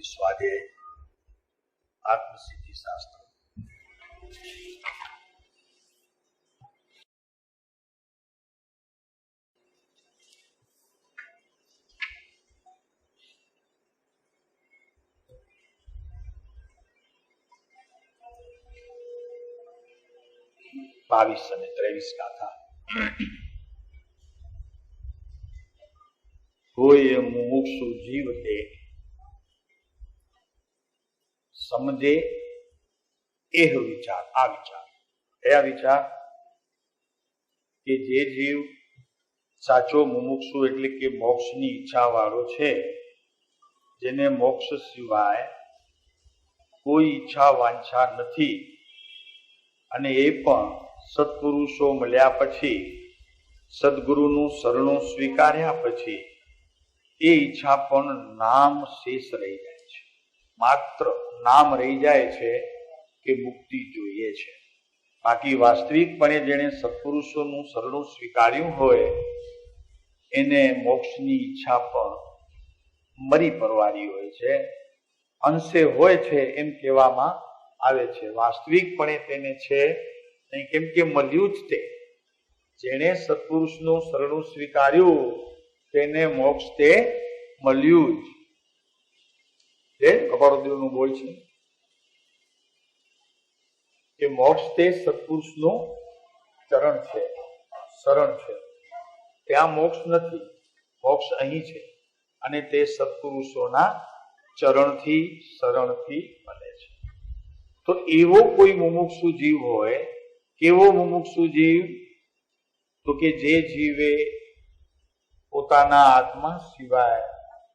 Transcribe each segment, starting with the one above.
સ્વાધ્યાય આત્મસિદ્ધિ શાસ્ત્ર. બાવીસ અને 23 ગાથા. હોય મુમુક્ષુ જીવ તે સમજે એહ વિચાર. આ વિચાર કયા વિચાર? કે જે જીવ સાચો મુમુક્ષુ એટલે કે મોક્ષની ઈચ્છા વાળો છે, જેને મોક્ષ સિવાય કોઈ ઈચ્છા વાંછા નથી, અને એ પણ સત્પુરુષો મળ્યા પછી, સદગુરુનું શરણું સ્વીકાર્યા પછી એ ઈચ્છા પણ નામ શેષ રહી જાય છે. માત્ર નામ રહી જાય છે કે મુક્તિ જોઈએ છે. બાકી વાસ્તવિકપણે જેણે સત્પુરુષોનું શરણું સ્વીકાર્યું હોય એને મોક્ષની ઈચ્છા પણ મરી પરવારી હોય છે, અંશે હોય છે એમ કહેવામાં આવે છે. વાસ્તવિકપણે તેને છે નહીં, કેમ કે મળ્યું જ તે. જેણે સત્પુરુષનું શરણું સ્વીકાર્યું તેને મોક્ષ તે મળ્યું જ. એ કપાળદેવનું બોલ છે કે મોક્ષ તે સત્પુરુષનું ચરણ છે, શરણ છે. ત્યાં મોક્ષ નથી, મોક્ષ અહીં છે, અને તે સત્પુરુષોના ચરણથી શરણથી મળે છે. તો એવો કોઈ મુમુક્ષુ જીવ હોય. કેવો મુમુક્ષુ જીવ? તો કે જે જીવે પોતાના આત્મા સિવાય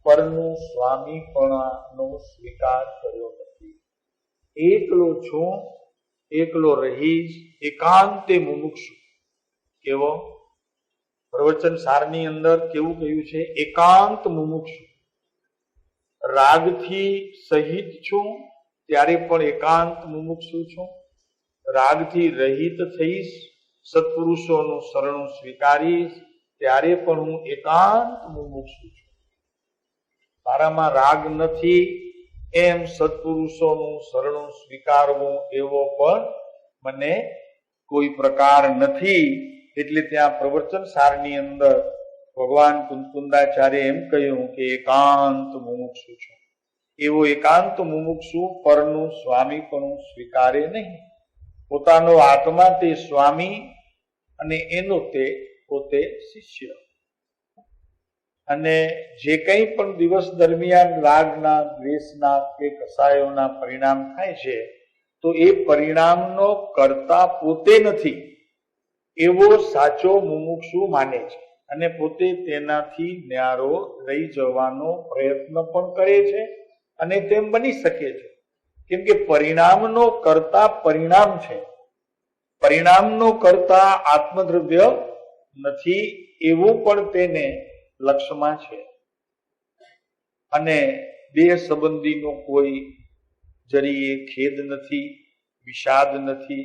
પરનું સ્વામીપણાનો સ્વીકાર કર્યો નથી. એકલો છું, એકલો રહીશ, એકાંતે મુમુક્ષુ. કેવો? પ્રવચન સારની અંદર કેવું કહ્યું છે? એકાંત મુમુક્ષુ. રાગથી સહિત છું ત્યારે પણ એકાંત મુમુક્ષુ છું. રાગથી રહિત થઈશ, સત્પુરુષોનું શરણું સ્વીકારીશ ત્યારે પણ હું એકાંત મુમુક્ષુ છું. તારામાં રાગ નથી એમ સત્પુરુષોનું શરણું સ્વીકારવું એવો પણ મને કોઈ પ્રકાર નથી. એટલે ત્યાં પ્રવચન સારની અંદર ભગવાન કુંદકુંદાચાર્ય એમ કહ્યું કે એકાંત મુમુક્ષુ છું. એવો એકાંત મુમુક્ષુ પરનું સ્વામીપણું સ્વીકારે નહીં. પોતાનો આત્મા તે સ્વામી અને એનો તે પોતે શિષ્ય. અને જે કંઈ પણ દિવસ દરમિયાન રાગના, દ્વેષના કે કસાયોના પરિણામ થાય છે, તો એ પરિણામનો કર્તા પોતે નથી એવો સાચો મુમુક્ષુ માને છે, અને પોતે તેનાથી ન્યારો રહી જવાનો પ્રયત્ન પણ કરે છે, અને તેમ બની શકે છે. કેમ કે પરિણામનો કર્તા પરિણામ છે, પરિણામનો કર્તા આત્મદ્રવ્ય નથી એવું પણ તેને લક્ષ્યમાં છે. અને દેહ સંબંધીનો કોઈ જરીએ ખેદ નથી, વિષાદ નથી,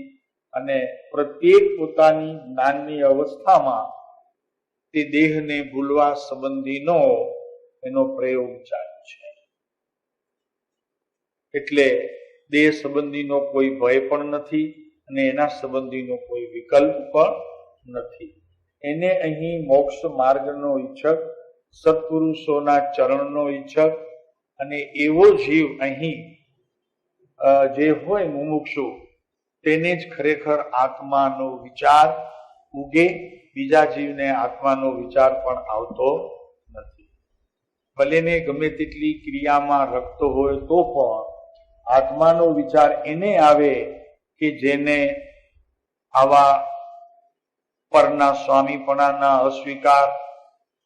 અને પ્રત્યેક પોતાની જ્ઞાનની અવસ્થામાં તે દેહને ભૂલવા સંબંધીનો એનો પ્રયોગ ચાલુ છે. એટલે દેહ સંબંધીનો કોઈ ભય પણ નથી, અને એના સંબંધીનો કોઈ વિકલ્પ પણ નથી. એને અહીં મોક્ષ માર્ગનો ઈચ્છક, સત્પુરુષોના ચરણનો ઈચ્છક, અને એવો જીવ અહીં જે હોય મુમુક્ષુ, તેને જ ખરેખર આત્માનો વિચાર ઉગે. બીજા જીવને આત્માનો વિચાર પણ આવતો નથી. ભલેને ગમે તેટલી ક્રિયામાં રખતો હોય તો પણ આત્માનો વિચાર એને આવે કે જેને આવા પરના સ્વામીપણાના અસ્વીકાર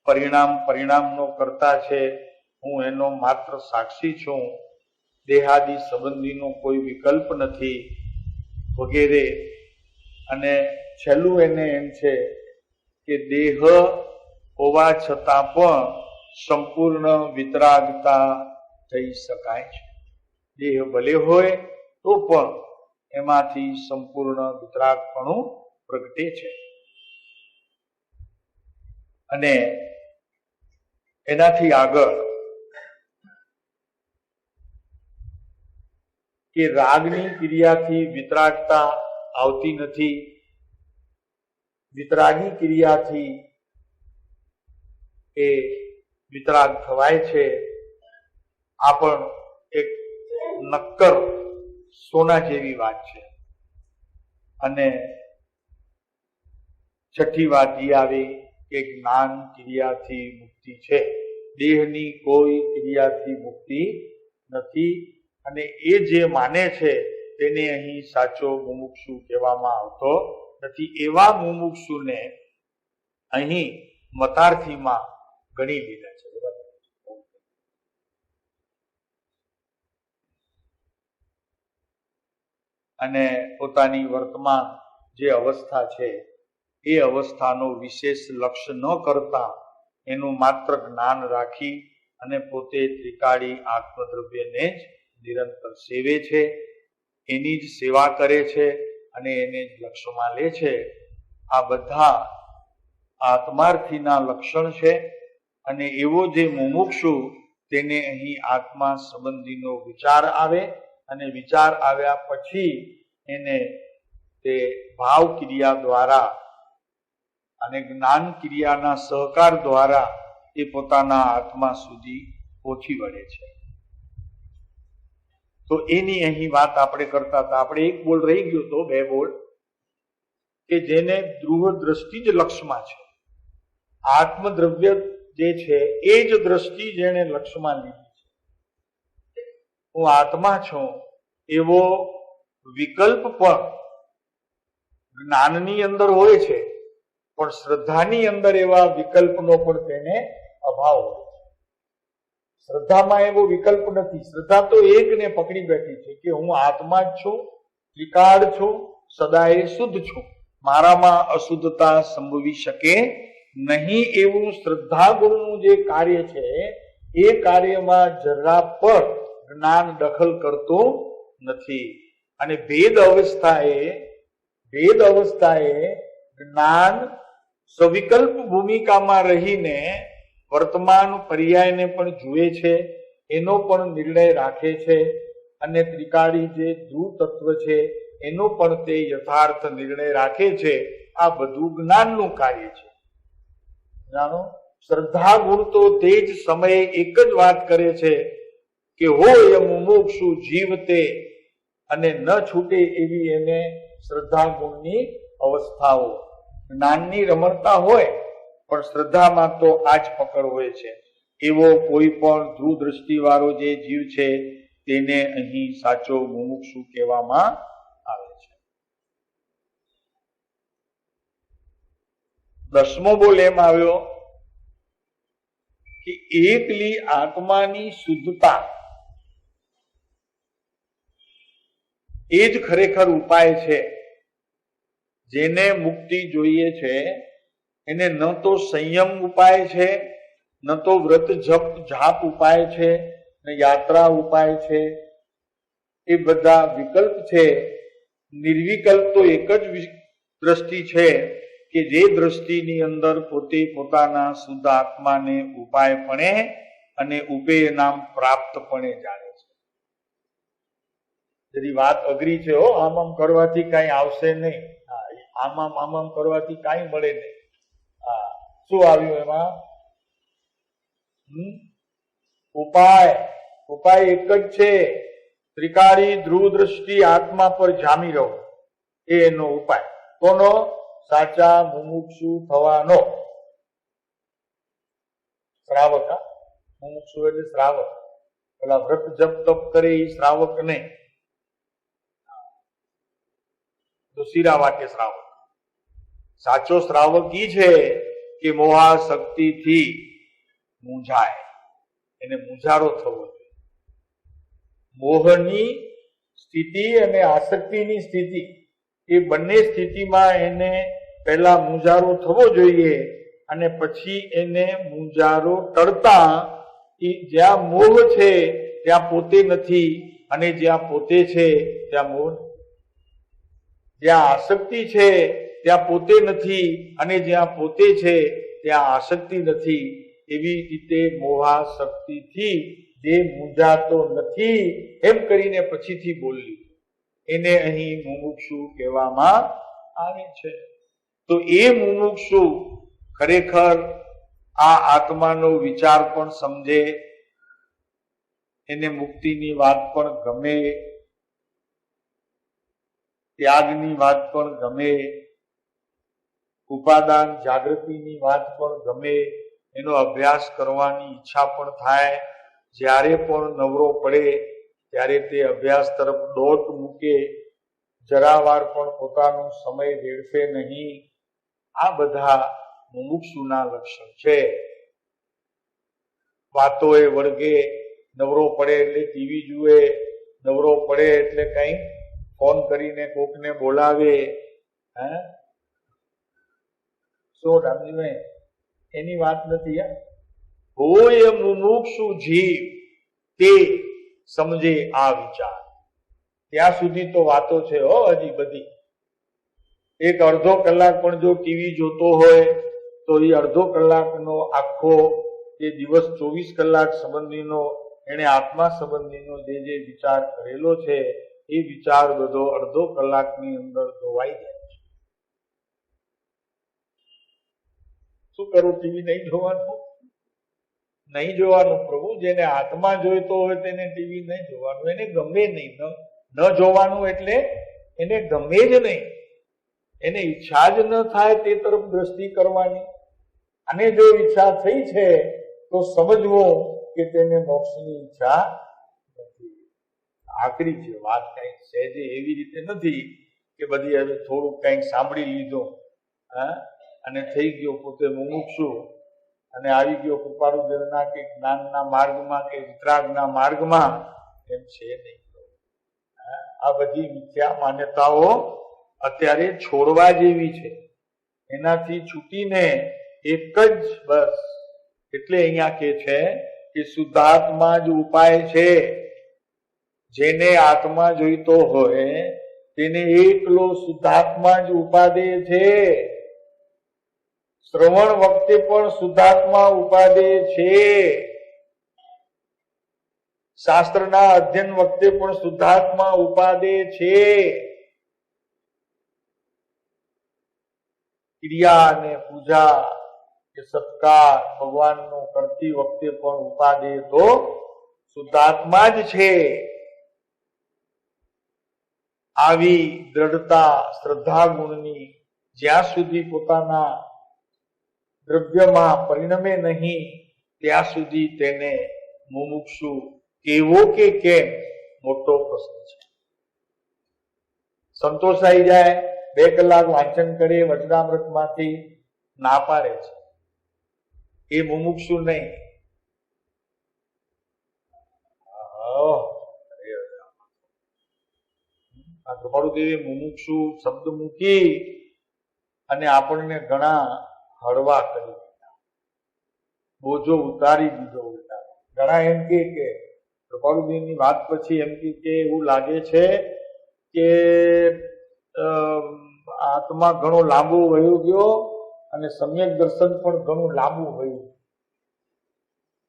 પરિણામનો કર્તા છે, હું એનો માત્ર સાક્ષી છું, દેહાદી સંબંધીનો કોઈ વિકલ્પ નથી વગેરે. અને છેલ્લું એને એમ છે કે દેહ હોવા છતાં પણ સંપૂર્ણ વિતરાગતા થઈ શકાય છે. દેહ ભલે હોય તો પણ એમાંથી સંપૂર્ણ વિતરાગપણું પ્રગટે છે. અને એનાથી આગળ કે રાગની ક્રિયાથી વિતરાગતા આવતી નથી, વિતરાગી ક્રિયાથી એ વિતરાગ થવાય છે. આ પણ એક નક્કર સોના જેવી વાત છે. અને છઠ્ઠી વાત એ આવી કે જ્ઞાન ક્રિયાથી મુક્તિ છે, દેહની કોઈ ક્રિયાથી મુક્તિ નથી. અને એ જે માને છે તેને અહીં સાચો મુમુક્ષુ કહેવામાં આવતો નથી. એવા મુમુક્ષુને અહીં મતાર્થીમાં ગણી લીધા છે. અને પોતાની વર્તમાન જે અવસ્થા છે એ અવસ્થાનો વિશેષ લક્ષ્ય ન કરતા એનું માત્ર જ્ઞાન રાખી અને પોતે ત્રિકાળી આત્મદ્રવ્યને જ નિરંતર સેવે છે, એની જ સેવા કરે છે અને એને જ લક્ષ્યમાં લે છે. આ બધા આત્માર્થીના લક્ષણ છે. અને એવો જે મુમુક્ષુ તેને અહીં આત્મા સંબંધીનો વિચાર આવે અને વિચાર આવ્યા પછી એને તે ભાવ ક્રિયા દ્વારા અને જ્ઞાન ક્રિયાના સહકાર દ્વારા એ પોતાના આત્મા સુધી પહોંચી વળે છે. તો એની અહીં વાત આપણે કરતા હતા. આપણે એક બોલ રહી ગયો તો, બે બોલ, કે જેને ધ્રુવ દ્રષ્ટિ જ લક્ષ્યમાં છે. આત્મદ્રવ્ય જે છે એ જ દ્રષ્ટિ જેને લક્ષ્યમાં લીધી છે. હું આત્મા છું એવો વિકલ્પ પણ જ્ઞાનની અંદર હોય છે, પણ શ્રદ્ધાની અંદર એવા વિકલ્પનો પણ તેને અભાવ હોય છે. શ્રદ્ધામાં એવો વિકલ્પ નથી. શ્રદ્ધા તો એકને પકડી બેઠી છે કે હું આત્મા જ છું, ત્રિકાળ છું, સદાય શુદ્ધ છું, મારામાં અશુદ્ધતા સંભવી શકે નહીં. એવું શ્રદ્ધા ગુણનું જે કાર્ય છે એ કાર્યમાં જરા પણ જ્ઞાન દખલ કરતું નથી. અને ભેદ અવસ્થાએ જ્ઞાન સવિકલ્પ ભૂમિકામાં રહીને વર્તમાન પર્યાયને પણ જુએ છે, એનો પણ નિર્ણય રાખે છે. અને ત્રિકાળી જે ધ્રુવ તત્વ છે એનો પણ તે યથાર્થ નિર્ણય રાખે છે. આ બધું જ્ઞાનનું કાર્ય છે. જાણો, શ્રદ્ધા ગુણ તો તે જ સમયે એક જ વાત કરે છે કે હોય મુમુક્ષુ જીવતે, અને ન છૂટે એવી એને શ્રદ્ધા ગુણની અવસ્થાઓ. જ્ઞાનની રમણતા હોય પણ શ્રદ્ધામાં તો આ જ પકડ હોય છે. એવો કોઈ પણ ધ્રુવ દ્રષ્ટિ વાળો જે જીવ છે તેને અહીં સાચો મુમુક્ષુ કહેવામાં આવે છે. 10મો બોલ એમ આવ્યો કે એકલી આત્માની શુદ્ધતા એ જ ખરેખર ઉપાય છે. જેને મુક્તિ જોઈએ છે એને ન તો સંયમ ઉપાય છે, ન તો વ્રત જપ જાપ ઉપાય છે, ને યાત્રા ઉપાય છે. એ બધા વિકલ્પ છે. નિર્વિકલ્પ તો એક જ દ્રષ્ટિ છે કે જે દ્રષ્ટિની અંદર પોતે પોતાના શુદ્ધ આત્માને ઉપાયપણે અને ઉપેય નામ પ્રાપ્તપણે જાણે છે. જેની વાત અઘરી છે. આમ કરવાથી કઈ આવશે નહીં, આમ કરવાથી કઈ મળે નહીં. શું આવ્યું એમાં? ઉપાય એક જ છે. ત્રિકાળી ધ્રુવ દ્રષ્ટિ આત્મા પર જામી રહો, એનો ઉપાય. કોનો? સાચા મુમુક્ષુ થવાનો. શ્રાવક. મુમુક્ષુ એટલે શ્રાવક. પેલા વ્રત જપ તપ કરે એ શ્રાવક નહીં. તો શીરા વાટે શ્રાવક. સાચો શ્રાવક ઈ છે કે મોહાશક્તિથી મૂંઝાય, એને મૂંઝારો થવો જોઈએ. મોહની સ્થિતિ અને આસક્તિની સ્થિતિ, એ બંને સ્થિતિમાં એને પહેલા મૂંઝારો થવો જોઈએ, અને પછી એને મૂંઝારો ટળતા જ્યાં મોહ છે ત્યાં પોતે નથી, અને જ્યાં પોતે છે ત્યાં મોહ, જ્યાં આસક્તિ છે ત્યાં પોતે નથી, અને જ્યાં પોતે છે ત્યાં આસક્તિ નથી. એવી રીતે મોહાશક્તિથી જે મૂંઝાતો નથી એમ કરીને પછીથી બોલ્યું, એને અહીં મુમુક્ષુ કહેવામાં આવે છે. તો એ મુમુક્ષુ ખરેખર આ આત્માનો વિચાર પણ સમજે, એને મુક્તિની વાત પણ ગમે, ત્યાગની વાત પણ ગમે, ઉપાદાન જાગૃતિની વાત પણ ગમે, એનો અભ્યાસ કરવાની ઈચ્છા પણ થાય. જ્યારે પણ નવરો પડે ત્યારે તે અભ્યાસ તરફ દોટ મૂકે, જરાવાર પણ પોતાનો સમય વેડફે નહીં. આ બધા મુમુક્ષુના લક્ષણ છે. વાતો એ વળગે, નવરો પડે એટલે ટીવી જુએ, નવરો પડે એટલે કઈ ફોન કરીને કોકને બોલાવે. શું રામજીભાઈ, એની વાત નથી. હોય મુમુક્ષુ જીવ તે સમજે આ વિચાર. ત્યાં સુધી તો વાતો છે હજી બધી. એક અડધો કલાક પણ જો ટીવી જોતો હોય તો એ અડધો કલાકનો આખો જે દિવસ 24 કલાક સંબંધીનો એને આત્મા સંબંધીનો જે વિચાર કરેલો છે એ વિચાર બધો અડધો કલાકની અંદર ધોવાઈ જાય છે. શું કરવું? ટીવી નહીં જોવાનું? નહીં જોવાનું પ્રભુ. જેને આત્મા જોઈતો હોય તેને ટીવી નહીં જોવાનું, એને ગમે નહીં. ન જોવાનું એટલે એને ગમે જ નહીં, એને ઈચ્છા જ ન થાય તે તરફ દ્રષ્ટિ કરવાની. અને જો ઈચ્છા થઈ છે તો સમજવો કે તેને મોક્ષની ઈચ્છા નથી. આકરી છે વાત. કઈ સહેજે એવી રીતે નથી કે બધી હવે થોડુંક કઈક સાંભળી લીધું અને થઈ ગયો પોતે મુમુક્ષુ અને આવી ગયો કૃપાળુદેવના કે જ્ઞાનના માર્ગમાં કે વિતરાગના માર્ગમાં. એમ છે નહીં. આ બધી મિથ્યા માન્યતાઓ અત્યારે છોડવા જેવી છે. એનાથી છૂટીને એક જ બસ, એટલે અહીંયા કે છે કે શુદ્ધાત્મા જ ઉપાય છે. જેને આત્મા જોઈતો હોય તેને એકલો શુદ્ધાત્મા જ ઉપાદે છે. શ્રવણ વખતે પણ શુદ્ધાત્મા ઉપાદે છે. શાસ્ત્રના અધ્યયન વખતે પણ શુદ્ધાત્મા ઉપાદે છે. ક્રિયા અને પૂજા કે સત્કાર ભગવાનનો કરતી વખતે પણ ઉપાદે તો શુદ્ધાત્મા જ છે. આવી દ્રઢતા શ્રદ્ધા ગુણની જ્યાં સુધી પોતાના દ્રવ્યમાં પરિણમે નહીં ત્યાં સુધી તેને મુમુક્ષુ કેવો કે કેમ મોટો પ્રશ્ન છે. સંતોષાઈ જાય, 2 કલાક વાંચન કરે વચનામૃતમાંથી, ના પાડે છે, એ મુમુક્ષુ નહીં. આ કૃપાળુદેવે મુમુક્ષુ શબ્દ મૂકી અને આપણને ઘણા હળવા કરી દીધા, બોજો ઉતારી દીધો ઉલટા. ઘણા એમ કે કૃપાળુદેવની વાત પછી એમ કે એવું લાગે છે કે આત્મા ઘણો લાંબો વયો ગયો અને સમ્યક દર્શન પણ ઘણું લાંબુ વયું,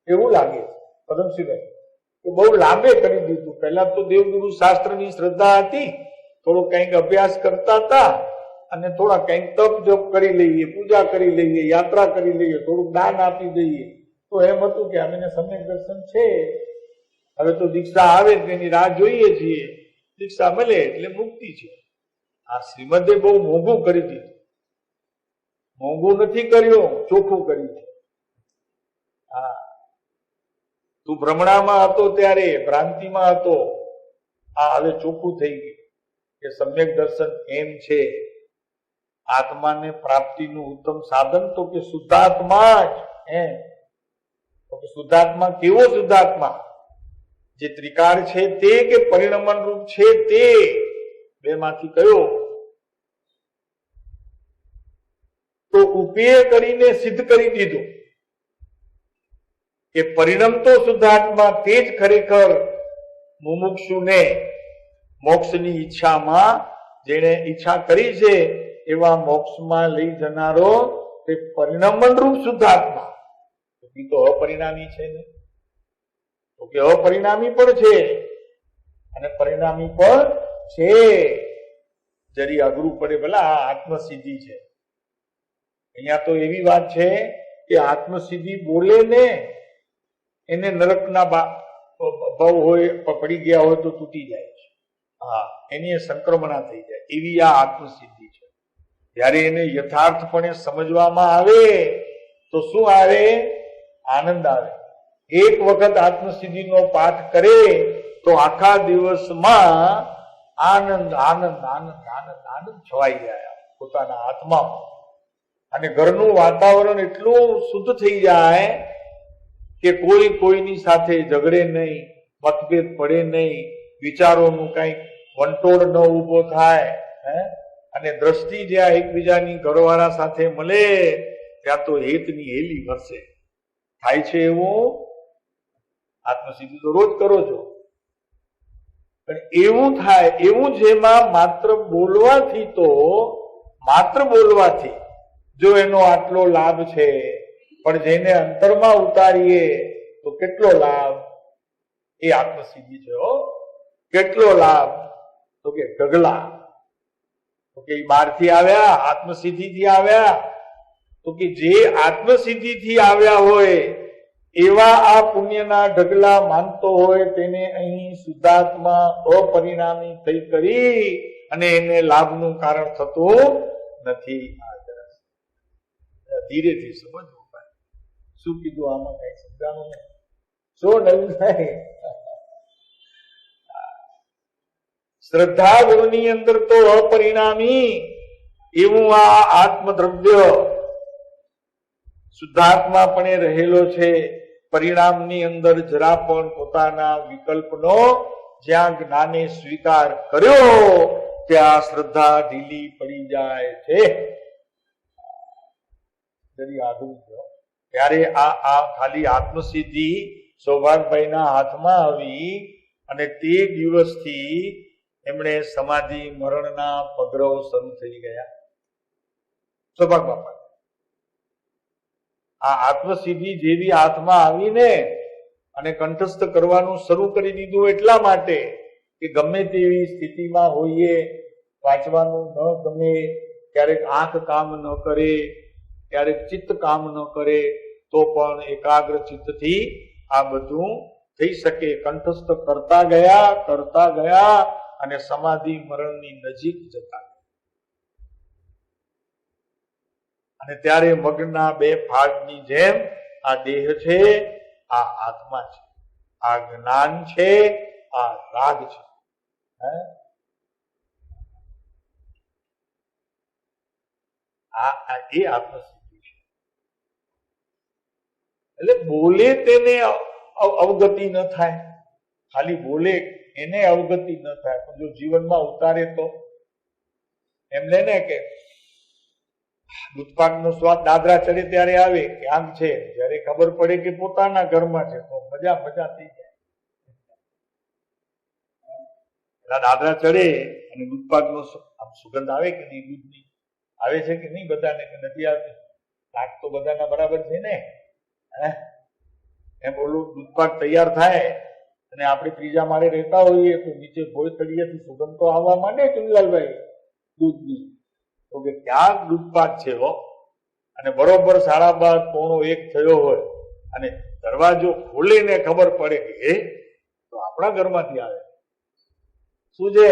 એવું લાગે પદમસિંહભાઈ. તો બહુ લાંબે કરી દીધું. પહેલા તો દેવગુરુ શાસ્ત્રની શ્રદ્ધા હતી, થોડો કંઈક અભ્યાસ કરતા હતા અને થોડા કંઈક તપ જપ કરી લઈએ, પૂજા કરી લઈએ, યાત્રા કરી લઈએ, થોડુંક દાન આપી દઈએ, તો એમ હતું કે અમે સમ્યક દર્શન છે. હવે તો દીક્ષા આવે તેની રાહ જોઈએ છીએ, દીક્ષા મળે એટલે મુક્તિ છે. આ શ્રીમદે બહુ મોંઘું કરી દીધું. મોંઘું નથી કર્યું, ચોખ્ખું કર્યું છે. હા, તું ભ્રમણામાં હતો ત્યારે ભ્રાંતિમાં હતો, આ હવે ચોખ્ખું થઈ ગયું કે સમ્યક દર્શન એમ છે. આત્માને પ્રાપ્તિનું ઉત્તમ સાધન તો કે શુદ્ધાત્મા જ. તો કે શુદ્ધાત્મા કેવો શુદ્ધાત્મા? જે ત્રિકાર છે તે કે પરિણમન રૂપ છે તે? બે માંથી કયો? તો ઉપેય કરીને સિદ્ધ કરી દીધું કે પરિણમતો શુદ્ધાત્મા તે જ ખરેખર મુમુક્ષુને મોક્ષની ઈચ્છામાં જેને ઈચ્છા કરી છે એવા મોક્ષમાં લઈ જનારો તે પરિણમન રૂપ શુદ્ધાત્મા. એ તો અપરિણામી છે ને, તો કે અપરિણામી પણ છે અને પરિણામી પણ છે. જરી અઘરું પડે ભલા આ આત્મસિદ્ધિ છે. અહીંયા તો એવી વાત છે કે આત્મસિદ્ધિ બોલે ને એને નરકના ભાવ હોય પડી ગયા હોય તો તૂટી જાય છે. હા, એની સંક્રમણા થઈ જાય એવી આ આત્મસિદ્ધિ છે. જ્યારે એને યથાર્થપણે સમજવામાં આવે તો શું આવે? આનંદ આવે. એક વખત આત્મસિદ્ધિનો પાઠ કરે તો આખા દિવસમાં આનંદ આનંદ આનંદ આનંદ આનંદ છવાઈ જાય પોતાના આત્મામાં. અને ઘરનું વાતાવરણ એટલું શુદ્ધ થઈ જાય કે કોઈ કોઈની સાથે ઝઘડે નહીં, મતભેદ પડે નહીં, વિચારોનું કઈ વંટોળ ન ઉભો થાય. અને દ્રષ્ટિ જ્યાં એકબીજાની ઘરવાળા સાથે મળે ત્યાં તો હેતની હેલી વરસે. થાય છે એવું? આત્મસિદ્ધિ તો રોજ કરો છો, પણ એવું થાય એવું જેમાં માત્ર બોલવાથી જો એનો આટલો લાભ છે, પણ જેને અંતરમાં ઉતારીએ તો કેટલો લાભ? એ આત્મસિદ્ધિ છે. કેટલો લાભ? તો કે ઢગલા. તો કે બહારથી આવ્યા, આત્મસિદ્ધિથી આવ્યા, તો કે જે આત્મસિદ્ધિથી આવ્યા હોય એવા આ પુણ્યના ઢગલા માનતો હોય તેને અહીં શુદ્ધાત્મા અપરિણામી થઈ કરી અને એને લાભનું કારણ થતું નથી. ધીરેથી સમજવું પડે. શું કીધું આમાં? કઈ સમજાણું નહીં? શું નવું થાય? શ્રદ્ધા ગુણની અંદર તો અપરિણામી એવું આ આત્મદ્રવ્ય શુદ્ધાત્મા પણ રહેલો છે. પરિણામની અંદર જરા પણ પોતાના વિકલ્પનો જ્યાં જ્ઞાને સ્વીકાર કર્યો ત્યાં શ્રદ્ધા ઢીલી પડી જાય છે. ત્યારે આ ખાલી આત્મસિદ્ધિ સૌભાગભાઈના હાથમાં આવી અને તે દિવસથી એમણે સમાધિ મરણના પગરવ શરૂ થઈ ગયા. સૌભાગ બાપા આ આત્મસિદ્ધિ જેવી હાથમાં આવીને અને કંઠસ્થ કરવાનું શરૂ કરી દીધું એટલા માટે કે ગમે તેવી સ્થિતિમાં હોઈએ, વાંચવાનું ન ગમે, ક્યારેક આંખ કામ ન કરે, ક્યારેક ચિત્ત કામ ન કરે, તો પણ એકાગ્ર ચિત્તથી આ બધું થઈ શકે. કંઠસ્થ કરતા ગયા અને સમાધિ મરણની નજીક જતા ગયા. અને ત્યારે મગના બે ભાગની જેમ આ દેહ છે, આ આત્મા છે, આ જ્ઞાન છે, આ રાગ છે. એ આત્મસિદ્ધિ છે. એટલે બોલે તેને અવગતિ ન થાય, ખાલી બોલે એને અવગતિ ન થાય, પણ જો જીવનમાં ઉતારે તો એમ લે ને કે દૂધપાકનો સ્વાદ દાદરા ચડે ત્યારે આવે કે આમ છે, જયારે ખબર પડે કે પોતાના ઘરમાં છે તો મજા થઈ જાય. દાદરા ચડે અને દૂધપાકનો સુગંધ આવે કે નહીં? દૂધની આવે છે કે નહીં? બધાને કે નથી આવતી? શાક તો બધાના બરાબર છે ને? એમ ઓલું દૂધપાક તૈયાર થાય અને આપણે ત્રીજા માળે રહેતા હોઈએ તો નીચે ભોય તળિયેથી સુગંધ તો આવવા માંડે ચુનલાલભાઈ દૂધની. તો કે ક્યાંક દૂધપાક છે હો. અને બરોબર 12:15 થયો હોય અને દરવાજો ખોલીને ખબર પડે કે તો આપણા ઘરમાંથી આવે. શું છે?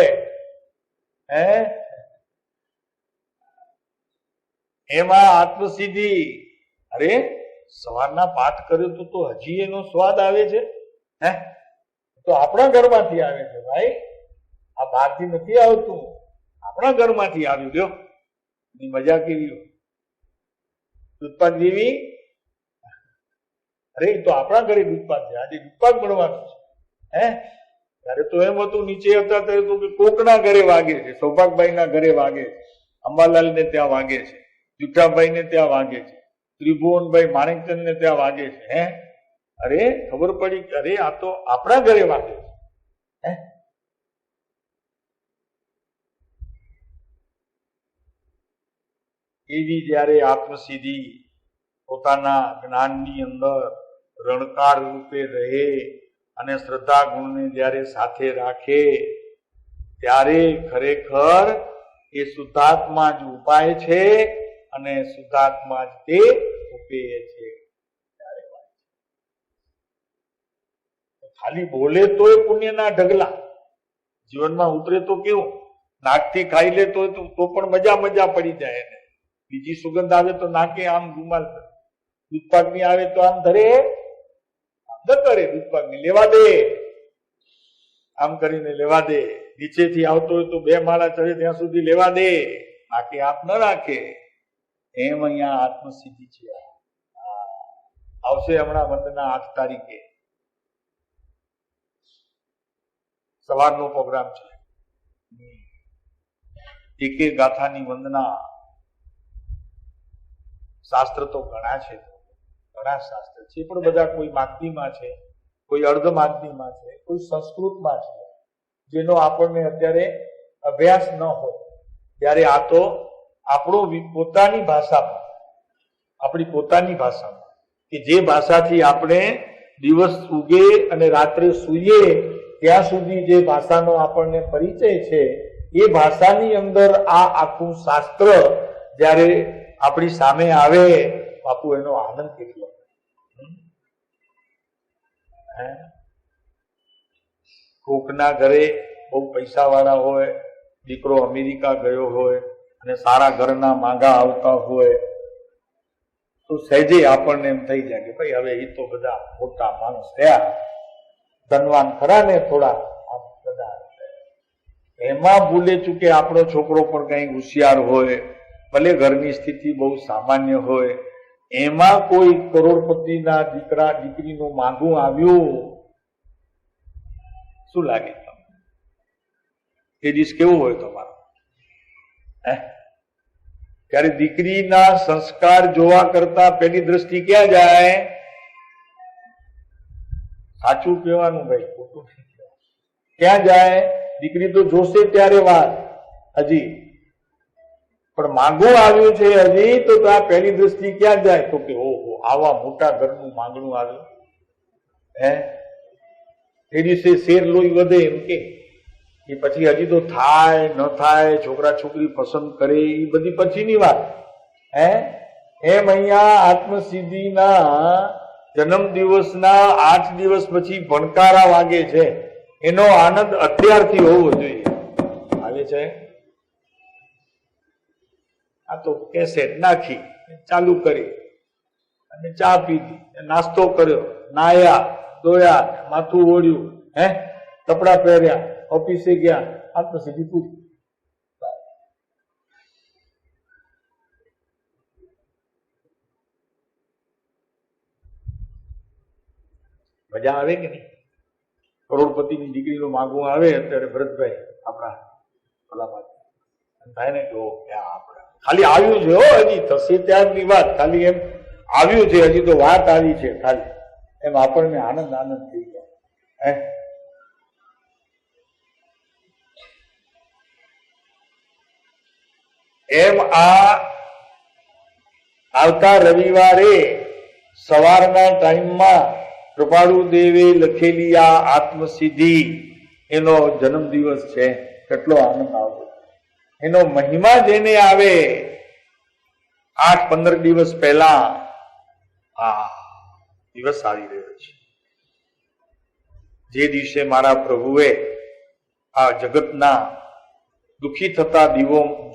એમાં આત્મસિદ્ધિ. અરે સવારના પાઠ કર્યો તો હજી એનો સ્વાદ આવે છે. તો આપણા ઘરમાંથી આવે છે ભાઈ, આ બહારથી નથી આવતું, આપણા ઘરમાંથી આવ્યું. લ્યો એની મજા કેવી હોય? દૂધપાક જેવી? અરે તો આપણા ઘરે દૂધપાક છે, આજે દૂધપાક બનવાનું છે. ત્યારે તો એમ હતું, નીચે હતા ત્યારે તો કોકના ઘરે વાગે છે, સૌભાગભાઈ ના ઘરે વાગે છે, અંબાલાલ ને ત્યાં વાગે છે, જુઠાભાઈ ને ત્યાં વાગે છે, ત્રિભુવનભાઈ માણેકચંદ ને ત્યાં વાગે છે. અરે ખબર પડી કે અરે આ તો આપણા ઘરે વાગે છે. એવી જયારે આત્મસિદ્ધિ પોતાના જ્ઞાનની અંદર રણકાર રૂપે રહે અને શ્રદ્ધા ગુણને જયારે સાથે રાખે ત્યારે ખરેખર એ શુદ્ધાત્મા જ ઉપાય છે અને શુદ્ધાત્મા જ તે ઉપેય છે. ખાલી બોલે તોય પુણ્યના ઢગલા, જીવનમાં ઉતરે તો કેવું, નાકથી ખાઈ લે તો પણ મજા પડી જાય એને. બીજી સુગંધ આવે તો નાકે આમ રૂમાલ, દૂધપાકની આવે તો આમ ધરે, આમ ન કરે, દૂધપાકની લેવા દે, આમ કરીને લેવા દે. નીચેથી આવતો હોય તો 2 માળા ચડે ત્યાં સુધી લેવા દે, નાકે આપ ન રાખે. એમ અહીંયા આત્મસિદ્ધિ છે. આવશે હમણાં વંદના 8 તારીખે, સવારનો પ્રોગ્રામ છે. એકે ગાથાની વંદના. શાસ્ત્ર તો ઘણા છે, ઘણા શાસ્ત્ર છે, પણ બધા કોઈ માગદીમાં છે, કોઈ અર્ધ માગદીમાં છે, કોઈ સંસ્કૃતમાં છે, જેનો આપણને અત્યારે અભ્યાસ ન હોય. ત્યારે આ તો આપણો પોતાની ભાષામાં, આપણી પોતાની ભાષામાં, કે જે ભાષાથી આપણે દિવસ ઉગે અને રાત્રે સૂઈએ ત્યાં સુધી જે ભાષાનો આપણને પરિચય છે, એ ભાષાની અંદર આ આખું શાસ્ત્ર જ્યારે આપણી સામે આવે, બાપુ એનો આનંદ કેટલો. કોકના ઘરે બહુ પૈસા વાળા હોય, દીકરો અમેરિકા ગયો હોય અને સારા ઘરના માંગા આવતા હોય તો સહેજે આપણને એમ થઈ જાય કે ભાઈ હવે એ તો બધા મોટા માણસ થયા, ધનવાન ખરા ને થોડા, બધા. એમાં ભૂલે ચૂકે આપણો છોકરો પણ કઈ હોશિયાર હોય, ભલે ઘરની સ્થિતિ બહુ સામાન્ય હોય, એમાં કોઈ કરોડપતિના દીકરા દીકરીનું માંગું આવ્યું, શું લાગે તમને? એ દિવસ કેવું હોય તમારો? ત્યારે દીકરીના સંસ્કાર જોવા કરતા પેલી દ્રષ્ટિ ક્યાં જાય? સાચું કહેવાનું ભાઈ, ખોટું ક્યાં જાય? દીકરી તો જોશે ત્યારે વાત, હજી પણ માંગવું આવ્યું છે હજી, તો આ પહેલી દ્રષ્ટિ ક્યાં જાય? તો કે ઓહો, આવા મોટા ઘરનું માંગણું આવ્યું. એ દિવસે શેર લોહી વધે એમ કે પછી હજી તો થાય ન થાય, છોકરા છોકરી પસંદ કરે, એ બધી પછીની વાત. એમ અહીંયા આત્મસિદ્ધિના જન્મ દિવસના 8 દિવસ પછી ભણકારા વાગે છે, એનો આનંદ અત્યારથી હોવો જોઈએ. આવે છે આ તો કેસેટ નાખી, ચાલુ કરી અને ચા પીધી, નાસ્તો કર્યો, નાયા ધોયા, માથું ઓળ્યું, કપડા પહેર્યા, ઓફિસે ગયા, આત્મસિદ્ધિ પૂરી. મજા આવે કે નહીં? કરોડપતિની દીકરીનું માગવું આવે અત્યારે ભરતભાઈ આપણા ભલામાં થાય ને કે આપણા ખાલી આવ્યું છે, હો હજી થશે ત્યારની વાત, ખાલી એમ આવ્યું છે, હજી તો વાત આવી છે ખાલી, એમ આપણને આનંદ થઈ ગયા. એમ આ આવતા રવિવારે સવારના ટાઈમમાં કૃપાળુ દેવે લખેલી આ આત્મસિદ્ધિ એનો જન્મદિવસ છે. કેટલો આનંદ આવતો, એનો મહિમા જેને આવે 8-15 દિવસ પહેલા આ દિવસ આવી રહ્યો છે, જે દિવસે મારા પ્રભુએ આ જગતના દુઃખી થતા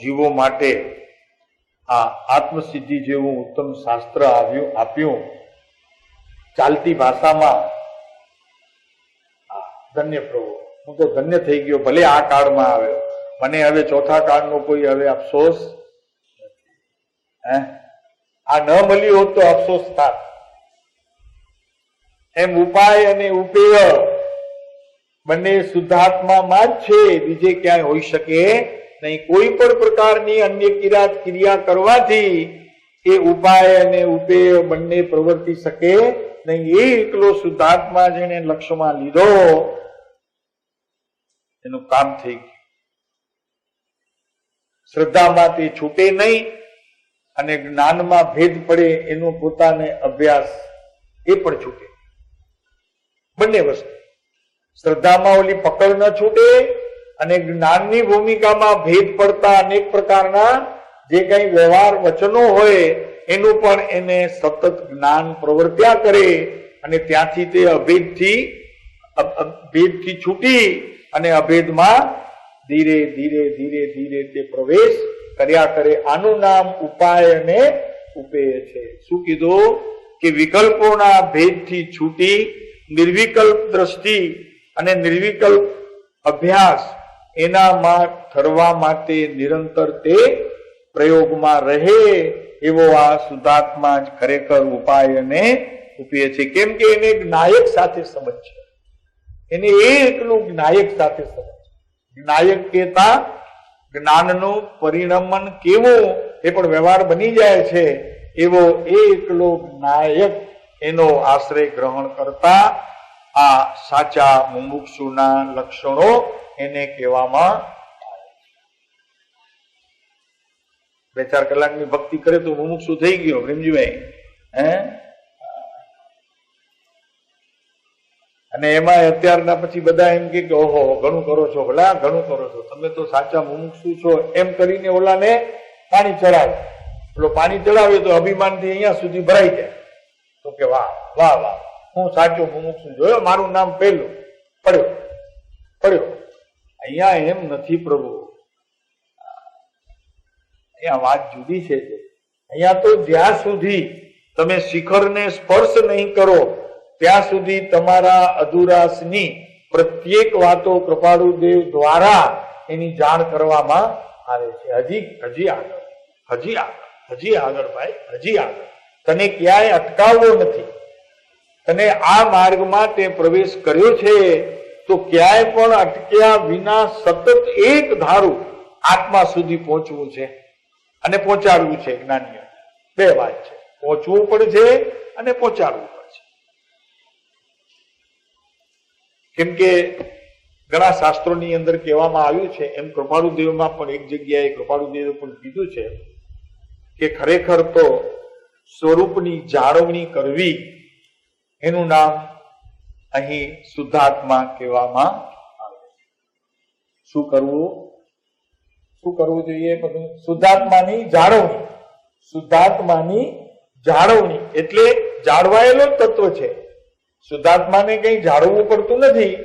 જીવો માટે આ આત્મસિદ્ધિ જેવું ઉત્તમ શાસ્ત્ર આપ્યું, ચાલતી ભાષામાં. ધન્ય પ્રભુ, હું તો ધન્ય થઈ ગયો. ભલે આ કાળમાં આવ્યો, મને હવે ચોથા કાળનો કોઈ હવે અફસોસ નથી. આ ન મળ્યું હોત તો અફસોસ થાત. એમ ઉપાય અને ઉપેય બંને શુદ્ધાત્મામાં જ છે, બીજે ક્યાંય હોઈ શકે નહીં. કોઈ પણ પ્રકારની અન્ય ક્રિયા કરવાથી એ ઉપાય અને ઉપેય બંને પ્રવર્તી શકે નહીં. એ એકલો શુદ્ધાત્મા જેને લક્ષ્યમાં લીધો એનું કામ થઈ ગયું. શ્રદ્ધામાં તે છૂટે નહીં અને જ્ઞાનમાં ભેદ પડે એનો પોતાને અભ્યાસ એ પણ છૂટે. બંને વસ્તુ, શ્રદ્ધામાં ઓલી પકડ ન છૂટે અને જ્ઞાનની ભૂમિકામાં ભેદ પડતા અનેક પ્રકારના જે કઈ વ્યવહાર વચનો હોય એનું પણ એને સતત જ્ઞાન પ્રવર્ત્યા કરે અને ત્યાંથી તે ભેદથી છૂટી અને અભેદમાં ધીરે ધીરે ધીરે ધીરે તે પ્રવેશ કર્યા કરે. આનું નામ ઉપાય અને ઉપેય છે. શું કીધું કે વિકલ્પોના ભેદથી છૂટી નિર્વિકલ્પ દ્રષ્ટિ અને નિર્વિકલ્પ અભ્યાસ એનામાં ઠરવા માટે નિરંતર તે પ્રયોગમાં રહે એવો આ શુદ્ધાત્મા જ ખરેખર ઉપાય અને ઉપેય છે. કેમ કે એને જ્ઞાયક સાથે સંબંધ છે, એને એકલું જ્ઞાયક સાથે સંબંધ છે. જ્ઞાયક કહેતા જ્ઞાનનું પરિણમન કેવું એ પણ વ્યવહાર બની જાય છે એવો એકલો જ્ઞાયક એનો આશ્રય ગ્રહણ કરતા આ સાચા મુમુક્ષુના લક્ષણો એને કહેવામાં આવે છે. 2-4 કલાકની ભક્તિ કરે તો મુમુક્ષુ થઈ ગયો પ્રેમજીભાઈ. અને એમાં અત્યારના પછી બધા એમ કે ઓહો ઘણું કરો છો, ભલા ઘણું કરો છો, તમે તો સાચા મુમુક્ષુ છો એમ કરીને ઓલાને પાણી ચડાવે. પેલો પાણી ચડાવે તો અભિમાનથી અહીંયા સુધી ભરાઈ જાય. તો કે વાહ વાહ વાહ, હું સાચો મુમુક્ષુ જોયો, મારું નામ પહેલું પડ્યો. અહીંયા એમ નથી પ્રભુ, અહીંયા વાત જુદી છે. અહીંયા તો જ્યાં સુધી તમે શિખરને સ્પર્શ નહીં કરો ત્યાં સુધી તમારા અધુરાસની પ્રત્યેક વાતો કૃપાળુદેવ દ્વારા એની જાણ કરવામાં આવે છે. હજી આગળ ભાઈ, હજી આગળ. તને ક્યાંય અટકાવવો નથી. તને આ માર્ગમાં તે પ્રવેશ કર્યો છે તો ક્યાંય પણ અટક્યા વિના સતત એક ધારું આત્મા સુધી પહોંચવું છે અને પહોંચાડવું છે. જ્ઞાનીઓ બે વાત છે, પહોંચવું પણ છે અને પહોંચાડવું પણ છે. કેમ કે ઘણા શાસ્ત્રોની અંદર કહેવામાં આવ્યું છે, એમ કૃપાળુદેવમાં પણ એક જગ્યાએ કૃપાળુદેવે પણ કીધું છે કે ખરેખર તો સ્વરૂપની જાળવણી કરવી એનું નામ અહીં શુદ્ધાત્મા કહેવામાં આવે છે. શું કરવું જોઈએ? બધું શુદ્ધાત્માની જાળવણી એટલે જાળવાયેલો તત્વ છે. શુદ્ધાત્માને કઈ જાળવવું પડતું નથી,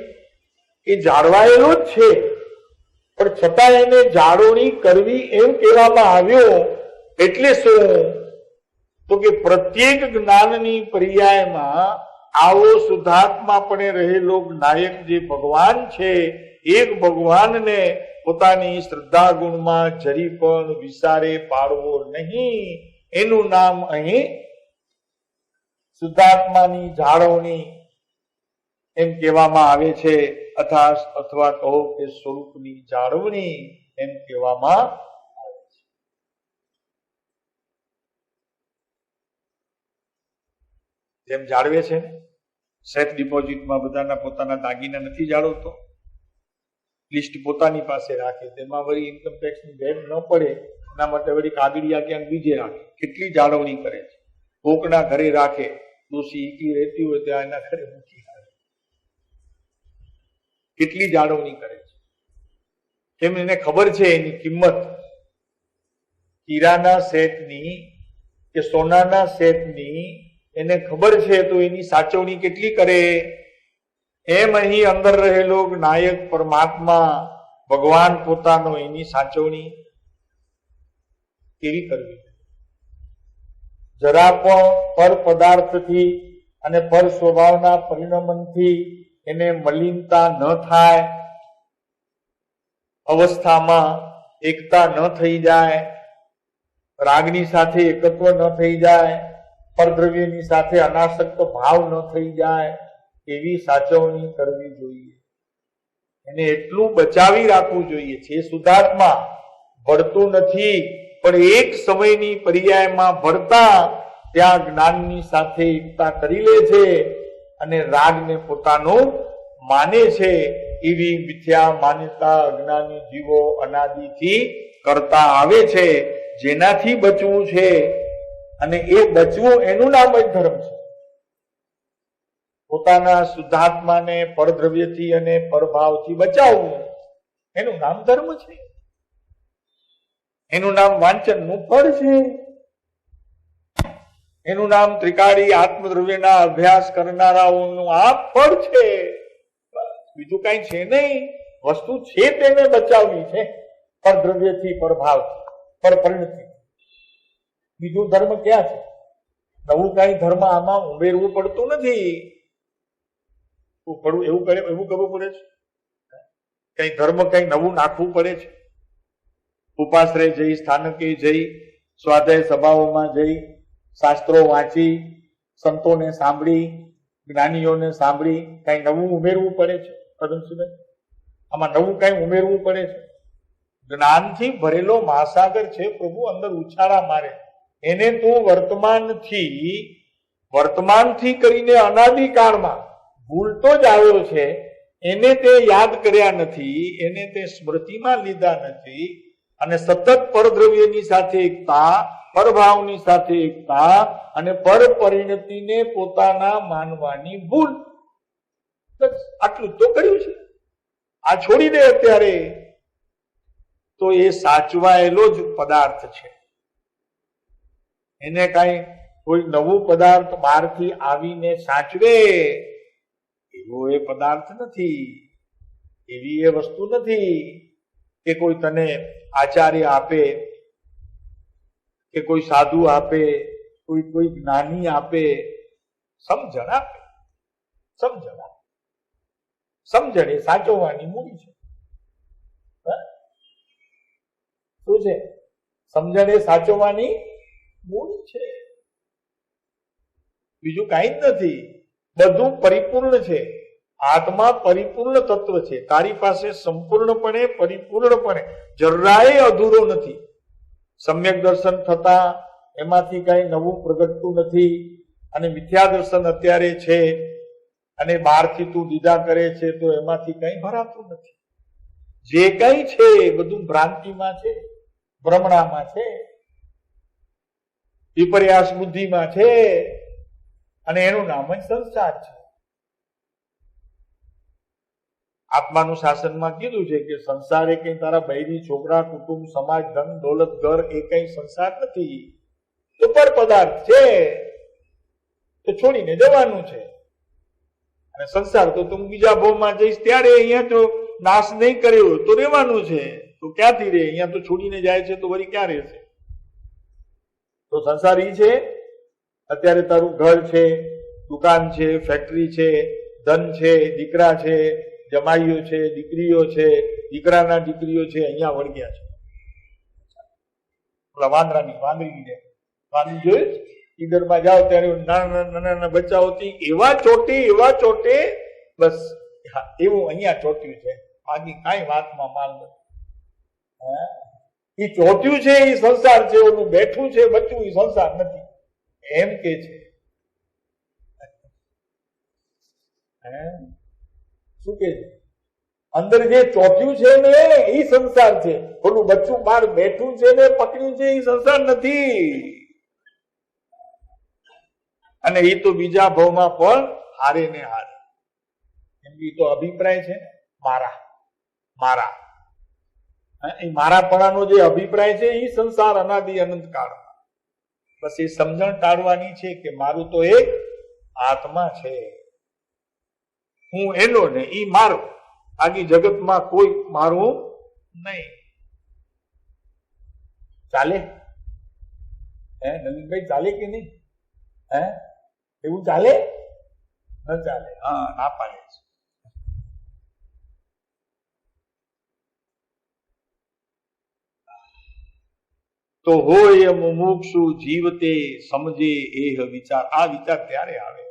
એ જાળવાયેલો જ છે, પણ છતાં એને જાળવણી કરવી એમ કહેવામાં આવ્યો. એટલે શું? તો કે પ્રત્યેક જ્ઞાનની પર્યાયમાં આવો શુદ્ધાત્માપણે રહેલો નાયક જે ભગવાન છે, એક ભગવાનને પોતાની શ્રદ્ધા ગુણમાં જરી પણ વિસારે પાડવો નહીં. એનું નામ અહીં શુદ્ધાત્માની જાળવણી એમ કહેવામાં આવે છે, અથવા કહો કે સ્વરૂપની જાળવણી એમ કહેવામાં આવે છે. જેમ જાળવે છે સેફ ડિપોઝિટમાં બધાના પોતાના દાગીના નથી જાળવતો, લિસ્ટ પોતાની પાસે રાખે, તેમાં વળી ઇન્કમ ટેક્સની ભેટ ન પડે એના માટે વળી કાગળિયા ક્યાંક બીજે રાખે. કેટલી જાળવણી કરે છે. કોકના ઘરે રાખે, ડોસી ઈકી રહેતી હોય ત્યાં એના ઘરે મૂકી આવે. કેટલી જાળવણી કરે છે. કેમ? એને ખબર છે એની કિંમત. હીરાના સેટની કે સોનાના સેટની એને ખબર છે તો એની સાચવણી કેટલી કરે. એમ અહીં અંદર રહેલો નાયક પરમાત્મા ભગવાન પોતાનો એની સાચવણી કેવી કરવી. જરા પણ પર પદાર્થથી અને પર સ્વભાવના પરિણમનથી એને મલિનતા ન થાય, અવસ્થામાં એકતા ન થઈ જાય, રાગની સાથે એકત્વ ન થઈ જાય, પરદ્રવ્યની સાથે અનાસક્ત ભાવ ન થઈ જાય, એવી સાચવણી કરવી જોઈએ. એને એટલું બચાવી રાખવું જોઈએ. છે શુદ્ધાત્મા, ભળતું નથી, પણ એક સમયની પર્યાયમાં ભળતા ત્યાં જ્ઞાનની સાથે એકતા કરી લે છે અને રાગને પોતાનું માને છે. એવી મિથ્યા માન્યતા અજ્ઞાની જીવો અનાદિથી કરતા આવે છે. જેનાથી બચવું છે, અને એ બચવું એનું નામ જ ધર્મ છે. પોતાના શુદ્ધાત્માને પરદ્રવ્યથી અને પરભાવથી બચાવવું એનું નામ ધર્મ છે. એનું નામ વાંચનનું ફળ છે. એનું નામ ત્રિકાળી આત્મદ્રવ્યના અભ્યાસ કરનારાઓનું આ ફળ છે. બીજું કઈ છે નહીં. વસ્તુ છે તેને બચાવવી છે, પરદ્રવ્યથી, પરભાવથી, પરપરિણતિ. બીજું ધર્મ ક્યાં છે? નવું કઈ ધર્મ આમાં ઉમેરવું પડતું નથી. એવું કરવું પડે છે? કઈ ધર્મ કઈ નવું નાખવું પડે છે? ઉપાશ્રય જઈ, સ્થાનકે જઈ, સ્વાધ્યાય સભાઓમાં જઈ, શાસ્ત્રો વાંચી, સંતોને સાંભળી, જ્ઞાનીઓને સાંભળી કઈ નવું ઉમેરવું પડે છે? આમાં નવું કઈ ઉમેરવું પડે છે? જ્ઞાનથી ભરેલો મહાસાગર છે. પ્રભુ અંદર ઉછાળા મારે. એને તું વર્તમાનથી કરીને અનાદિકાળમાં ભૂલતો જ આવ્યો છે. એને તે યાદ કર્યા નથી, એને તે સ્મૃતિમાં લીધા નથી, અને સતત પરદ્રવ્યની સાથે એકતા, પરભાવની સાથે એકતા અને પરપરિણતિને પોતાના માનવાની ભૂલ. આટલું તો કર્યું છે. આ છોડી દે અત્યારે તો એ સાચવાયેલો જ પદાર્થ છે. એને કઈ કોઈ નવું પદાર્થ બહારથી આવીને સાચવે એવો એ પદાર્થ નથી. એવી એ વસ્તુ નથી કે કોઈ તને આચાર્ય આપે, કે કોઈ સાધુ આપે, કોઈ જ્ઞાની આપે. સમજણ આપે. સમજણ એ સાચવવાની મૂડી છે. શું છે? સમજણ એ સાચવવાની મૂડી છે. બીજું કઈ જ નથી. બધું પરિપૂર્ણ છે. આત્મા પરિપૂર્ણ તત્વ છે. તારી પાસે સંપૂર્ણપણે, પરિપૂર્ણપણે જરાય અધૂરો નથી. સમ્યક દર્શન થતા એમાંથી કઈ નવું પ્રગટતું નથી. અને મિથ્યા દર્શન અત્યારે છે, અને બહારથી તું દીદા કરે છે તો એમાંથી કઈ ભરાતું નથી. જે કઈ છે બધું ભ્રાંતિમાં છે, ભ્રમણામાં છે, વિપર્યાસ બુદ્ધિમાં છે, અને એનું નામ જ સંસાર છે. આત્માનું શાસનમાં કીધું છે કે સંસાર એ કઈ તારા બૈરી, છોકરા, કુટુંબ, સમાજ, ધન, દોલત, ઘર એ કઈ સંસાર નથી. તો પર પદાર્થ છે, તો છોડીને જવાનું છે. અને સંસાર તો તું બીજા ભાવમાં જઈશ ત્યારે અહીંયા તો નાશ નહીં કર્યો તો રહેવાનું છે. તો ક્યાંથી રહે? અહીંયા તો છોડીને જાય છે તો વળી ક્યાં રહેશે? તો સંસાર ઈ છે. અત્યારે તારું ઘર છે, દુકાન છે, ફેક્ટરી છે, ધન છે, દીકરા છે, જમાઈઓ છે, દીકરીઓ છે, દીકરાના દીકરીઓ છે, અહીંયા વળગ્યા છે. ઓલા વાંદરીની જેમ. વાંદરી જોયું? ઈડરમાં જાઓ ત્યારે નાના બચ્ચાઓથી એવા ચોટે બસ એવું અહીંયા ચોટ્યું છે. બાકી કઈ વાતમાં માલ નથી. એ ચોટ્યું છે એ સંસાર છે, ઓલું બેઠું છે બચ્ચું એ સંસાર નથી એમ કે છે. શું કે છે? અંદર જે ચોટ્યું છે ને એ સંસાર છે. ઓલું બચ્ચું બહાર બેઠું છે ને પકડ્યું છે એ સંસાર નથી. અને એ તો બીજા ભાવમાં પણ હારે ને હારે. એમ એ તો અભિપ્રાય છે ને, મારા એ મારાપણાનો જે અભિપ્રાય છે એ સંસાર અનાદિ અનંત કાળ. બસ એ સમજણ ટાળવાની છે કે મારું તો એક આત્મા છે, હું એનો ને ઈ મારો, આખી જગતમાં કોઈ મારું નહીં. ચાલે? નવીનભાઈ ચાલે કે નહીં? એવું ચાલે? ન ચાલે. હા, ના પાડે છે. તો હોય મુમુક્ષુ જીવતે સમજે એહ વિચાર. આ વિચાર ત્યારે આવે,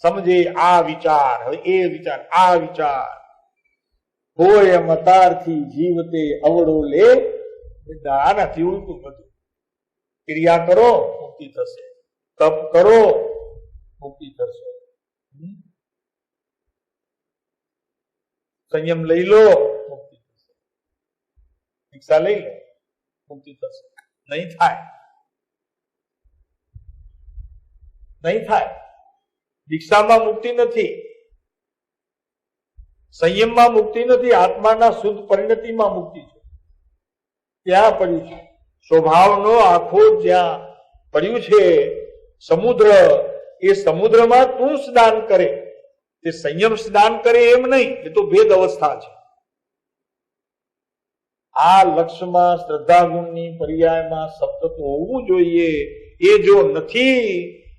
સમજે આ વિચાર, હવે એ વિચાર, આ વિચાર હોય મતારથી જીવતે અવળો લે. આનાથી ઉલટું બધું. ક્રિયા કરો મુક્તિ થશે, તપ કરો મુક્તિ થશે, સંયમ લઈ લો મુક્તિ થશે, દીક્ષા લઈ લો મુક્તિ થશે. નહીં થાય, નહીં થાય. દીક્ષામાં મુક્તિ નથી, સંયમમાં મુક્તિ નથી, આત્માના શુદ્ધ પરિણતિમાં મુક્તિ છે. ત્યાં પડ્યું છે સ્વભાવનો આખો જ્યાં પડ્યું છે સમુદ્ર, એ સમુદ્રમાં તું સ્નાન કરે, તે સંયમ સ્નાન કરે એમ નહીં, એ તો ભેદ અવસ્થા છે. આ લક્ષ્યમાં શ્રદ્ધા ગુણની પર્યાયમાં સતત હોવું જોઈએ. એ જો નથી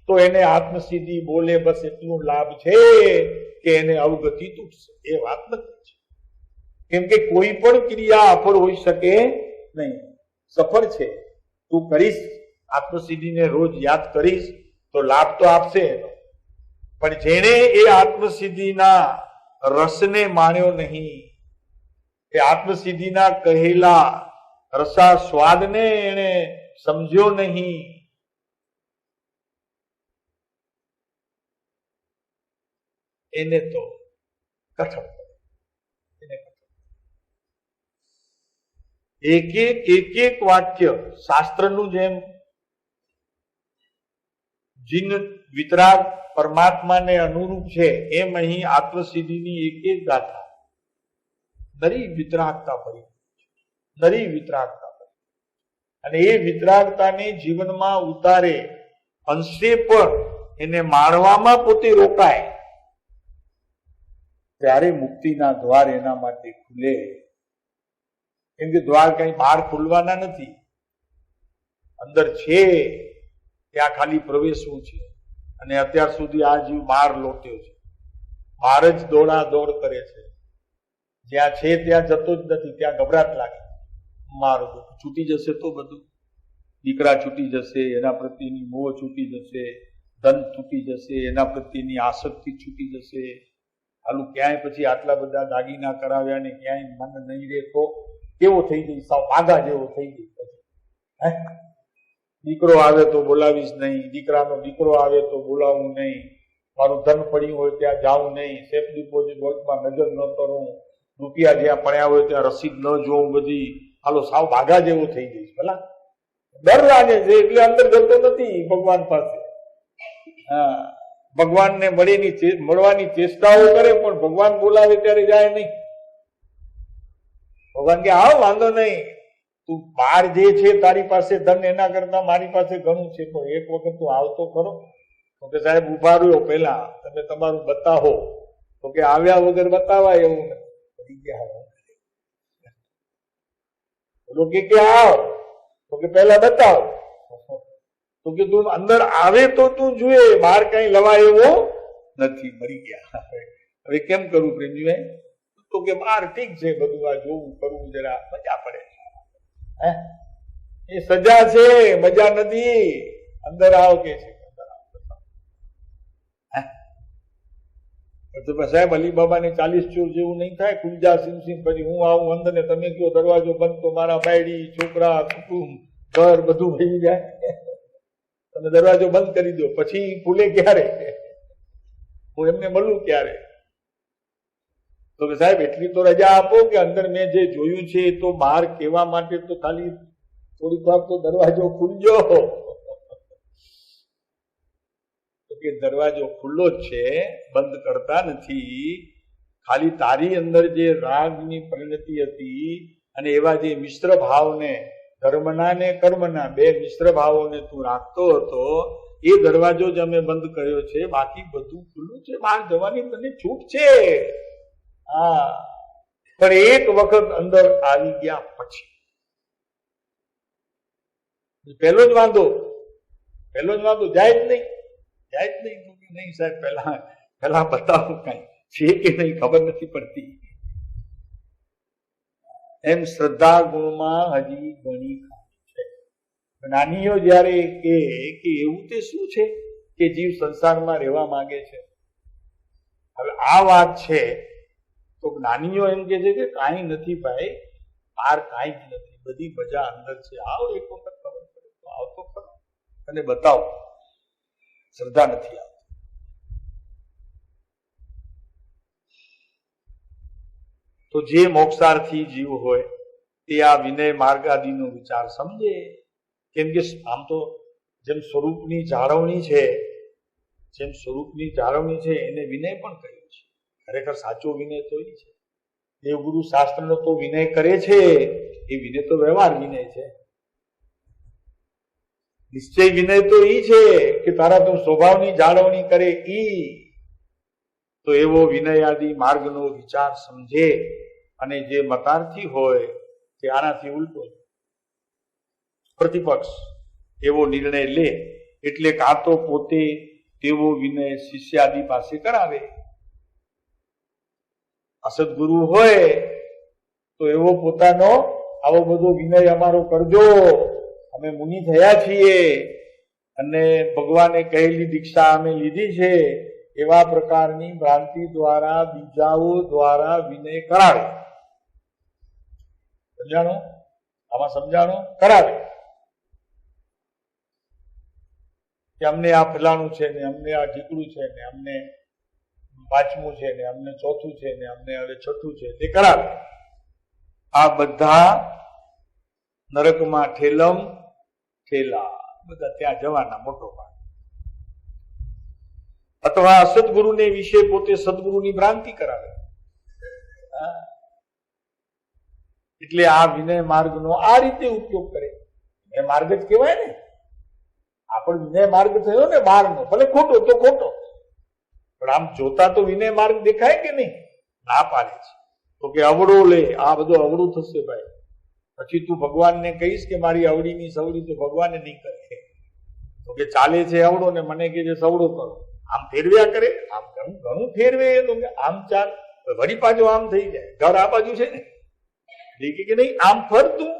તો એને આત્મસિદ્ધિ બોલે બસ એટલું લાભ છે કે એને અવગતિ તૂટશે. એ વાત નથી. કેમ કે કોઈ પણ ક્રિયા અફળ હોઈ શકે નહીં. સફળ છે, તું કરીશ, આત્મસિદ્ધિને રોજ યાદ કરીશ તો લાભ તો આપશે એનો. પણ જેણે એ આત્મસિદ્ધિના રસને માણ્યો નહીં, એ આત્મસિદ્ધિના કહેલા રસા સ્વાદને એને સમજ્યો નહીં, એને તો કઠણ પડે. એક વાક્ય શાસ્ત્રનું જેમ જીન વિતરાગ પરમાત્માને અનુરૂપ છે, એમ અહીં આત્મસિદ્ધિની એક ગાથા નરી વિતરાગતા ભરી, નરી વિતરાગતા ભરી. અને એ વિતરાગતાને જીવનમાં ઉતારે, અંશે પર એને માણવામાં પોતે રોકાય, ત્યારે મુક્તિના દ્વાર એના માટે ખુલે. કેમ કે દ્વાર કઈ બહાર ખુલવાના નથી, અંદર છે, ત્યાં ખાલી પ્રવેશવું છે. અને અત્યાર સુધી આ જીવ બહાર લોટ્યો છે, બહાર જ દોડા દોડ કરે છે. જ્યાં છે ત્યાં જતો જ નથી, ત્યાં ગભરાટ લાગે. મારું બધું છૂટી જશે તો બધું, દીકરા છૂટી જશે, એના પ્રત્યેની મોહ છૂટી જશે, ધન છૂટી જશે, એના પ્રત્યેની આસક્તિ છૂટી જશે. હાલું ક્યાંય પછી આટલા બધા દાગીના કરાવ્યા ને ક્યાંય મન નહીં રહે તો કેવો થઈ જાય, સાવ માગા જેવો થઈ જાય. દીકરો આવે તો બોલાવીશ નહીં, દીકરાનો દીકરો આવે તો બોલાવું નહીં, મારું ધન પડ્યું હોય ત્યાં જાઉં નહીં, સેફ ડિપોઝિટ વર્કમાં નજર ન કરું, રૂપિયા જ્યાં પડ્યા હોય ત્યાં રસીદ ન જોઉં, બધી હાલો સાવ ભાગા જેવો થઈ જઈશ. ભલા ડર લાગે છે એટલે અંદર જતો નથી ભગવાન પાસે. હા, ભગવાનને મળવાની ચેષ્ટાઓ કરે, પણ ભગવાન બોલાવે ત્યારે જાય નહીં. ભગવાન કે આવ વાંધો નહીં, તું બહાર જે છે તારી પાસે ધન એના કરતા મારી પાસે ઘણું છે, પણ એક વખત તું આવતો ખરો. તો કે સાહેબ ઉભા રહ્યો, પેલા તમે તમારું બતાવો. તો કે આવ્યા વગર બતાવાય એવું નથી. કે આવ, તો કે પેલા બતાવ. તો કે તું અંદર આવે તો તું જુએ, બહાર કઈ લવાય એવો નથી. મરી ગયા. હવે કેમ કરું પ્રેમજીભાઈ? તો કે બહાર ઠીક છે, બધું આ જોવું કરવું જરા મજા પડે. એ સજા છે, મજા નથી. અંદર આવ કે છે. તો સાહેબ અલીબાબા ને 40 ચોર જેવું નહીં થાય, ખુલજા સિંહ પછી હું આવું અંદર ને તમે કયો દરવાજો બંધ, તો મારા બાયડી છોકરા કુટુંબ ઘર બધું થઈ જાય. તમે દરવાજો બંધ કરી દો, પછી ખુલે ક્યારે? હું એમને મળું ક્યારે? તો કે સાહેબ એટલી તો રજા આપો કે અંદર મેં જે જોયું છે તો બહાર કહેવા માટે તો ખાલી થોડીક વાર તો દરવાજો ખુલજો. તો કે દરવાજો ખુલ્લો જ છે, બંધ કરતા નથી. ખાલી તારી અંદર જે રાગની પરિણતિ હતી અને એવા જે મિશ્ર ભાવને, ધર્મના ને કર્મના બે મિશ્ર ભાવોને તું રાખતો હતો, એ દરવાજો જ અમે બંધ કર્યો છે. બાકી બધું ખુલ્લું છે, બહાર જવાની તને છૂટ છે. હા, પણ એક વખત અંદર આવી ગયા પછી પહેલો જ વાંધો જાય જ નહીં, જાય જ નહીં. નહીં સાહેબ, પહેલા બતાવો કઈ છે કે નહીં ખબર નથી પડતી. એમ શ્રદ્ધા ગુણમાં હજી ઘણી ખામી છે. જ્ઞાનીઓ જયારે કે એવું તે શું છે કે જીવ સંસારમાં રહેવા માંગે છે, હવે આ વાત છે તો જ્ઞાનીઓ એમ કે છે કે કાંઈ નથી ભાઈ, બહાર કાંઈ જ નથી, બધી મજા અંદર છે, આવો એક વખત ખબર પડે તો આવતો ખરો અને બતાવો. શ્રદ્ધા નથી આવતી. તો જે મોક્ષાર્થી જીવ હોય તે આ વિનય માર્ગ આદિનો વિચાર સમજે. કેમ કે આમ તો જેમ સ્વરૂપની જાળવણી છે, એને વિનય પણ કહ્યું છે. ખરેખર સાચો વિનય તો એ છે. દેવગુરુ શાસ્ત્રનો તો વિનય કરે છે, એ વિનય તો વ્યવહાર વિનય છે. નિશ્ચય વિનય તો એ છે કે તારા તો સ્વભાવની જાળવણી કરે ઈ. તો એવો વિનય આદિ માર્ગનો વિચાર સમજે. અને જે મતાર્થી હોય તે આનાથી ઉલટો પ્રતિપક્ષ એવો નિર્ણય લે. એટલે કાં તો પોતે તેવો વિનય શિષ્યાદિ પાસે કરાવે. અસદગુરુ હોય તો એવો પોતાનો આવો બધો વિનય અમારો કરજો, અમે મુનિ થયા છીએ અને ભગવાને કહેલી દીક્ષા અમે લીધી છે, એવા પ્રકારની ભ્રાંતિ દ્વારા બીજાઓ દ્વારા વિનય કરાવે. સમજાણો? આમાં સમજાણો? કરાવે કે અમને આ ફલાણું છે ને અમને આ ઢીકડું છે ને અમને 5મું છે ને અમને 4થું છે ને અમને હવે 6થું છે, તે કરાવે. આ બધા નરકમાં ઠેલા બધા ત્યાં જવાના મોટો ભાગ. અથવા અસદગુરુને વિશે પોતે સદગુરુની ભ્રાંતિ કરાવે. એટલે આ વિનય માર્ગનો આ રીતે ઉપયોગ કરે. એ માર્ગ જ કહેવાય ને. આપણો વિનય માર્ગ થયો ને બહારનો, ભલે ખોટો તો ખોટો, પણ આમ જોતા તો વિનય માર્ગ દેખાય કે નહીં? ના પાડે છે તો કે અવળો લે, આ બધું અવળું થશે ભાઈ. પછી તું ભગવાનને કહીશ કે મારી અવળીની સવડી, તો ભગવાને નહીં કરે. તો કે ચાલે છે અવળો ને મને કે છે સવડો કરો. આમ ફેરવ્યા કરે, આમ ઘણું ફેરવે તો આમ ચાલ, વળી પાછું આમ થઈ જાય. ઘર આ બાજુ છે ને, કે નહીં આમ ફરતું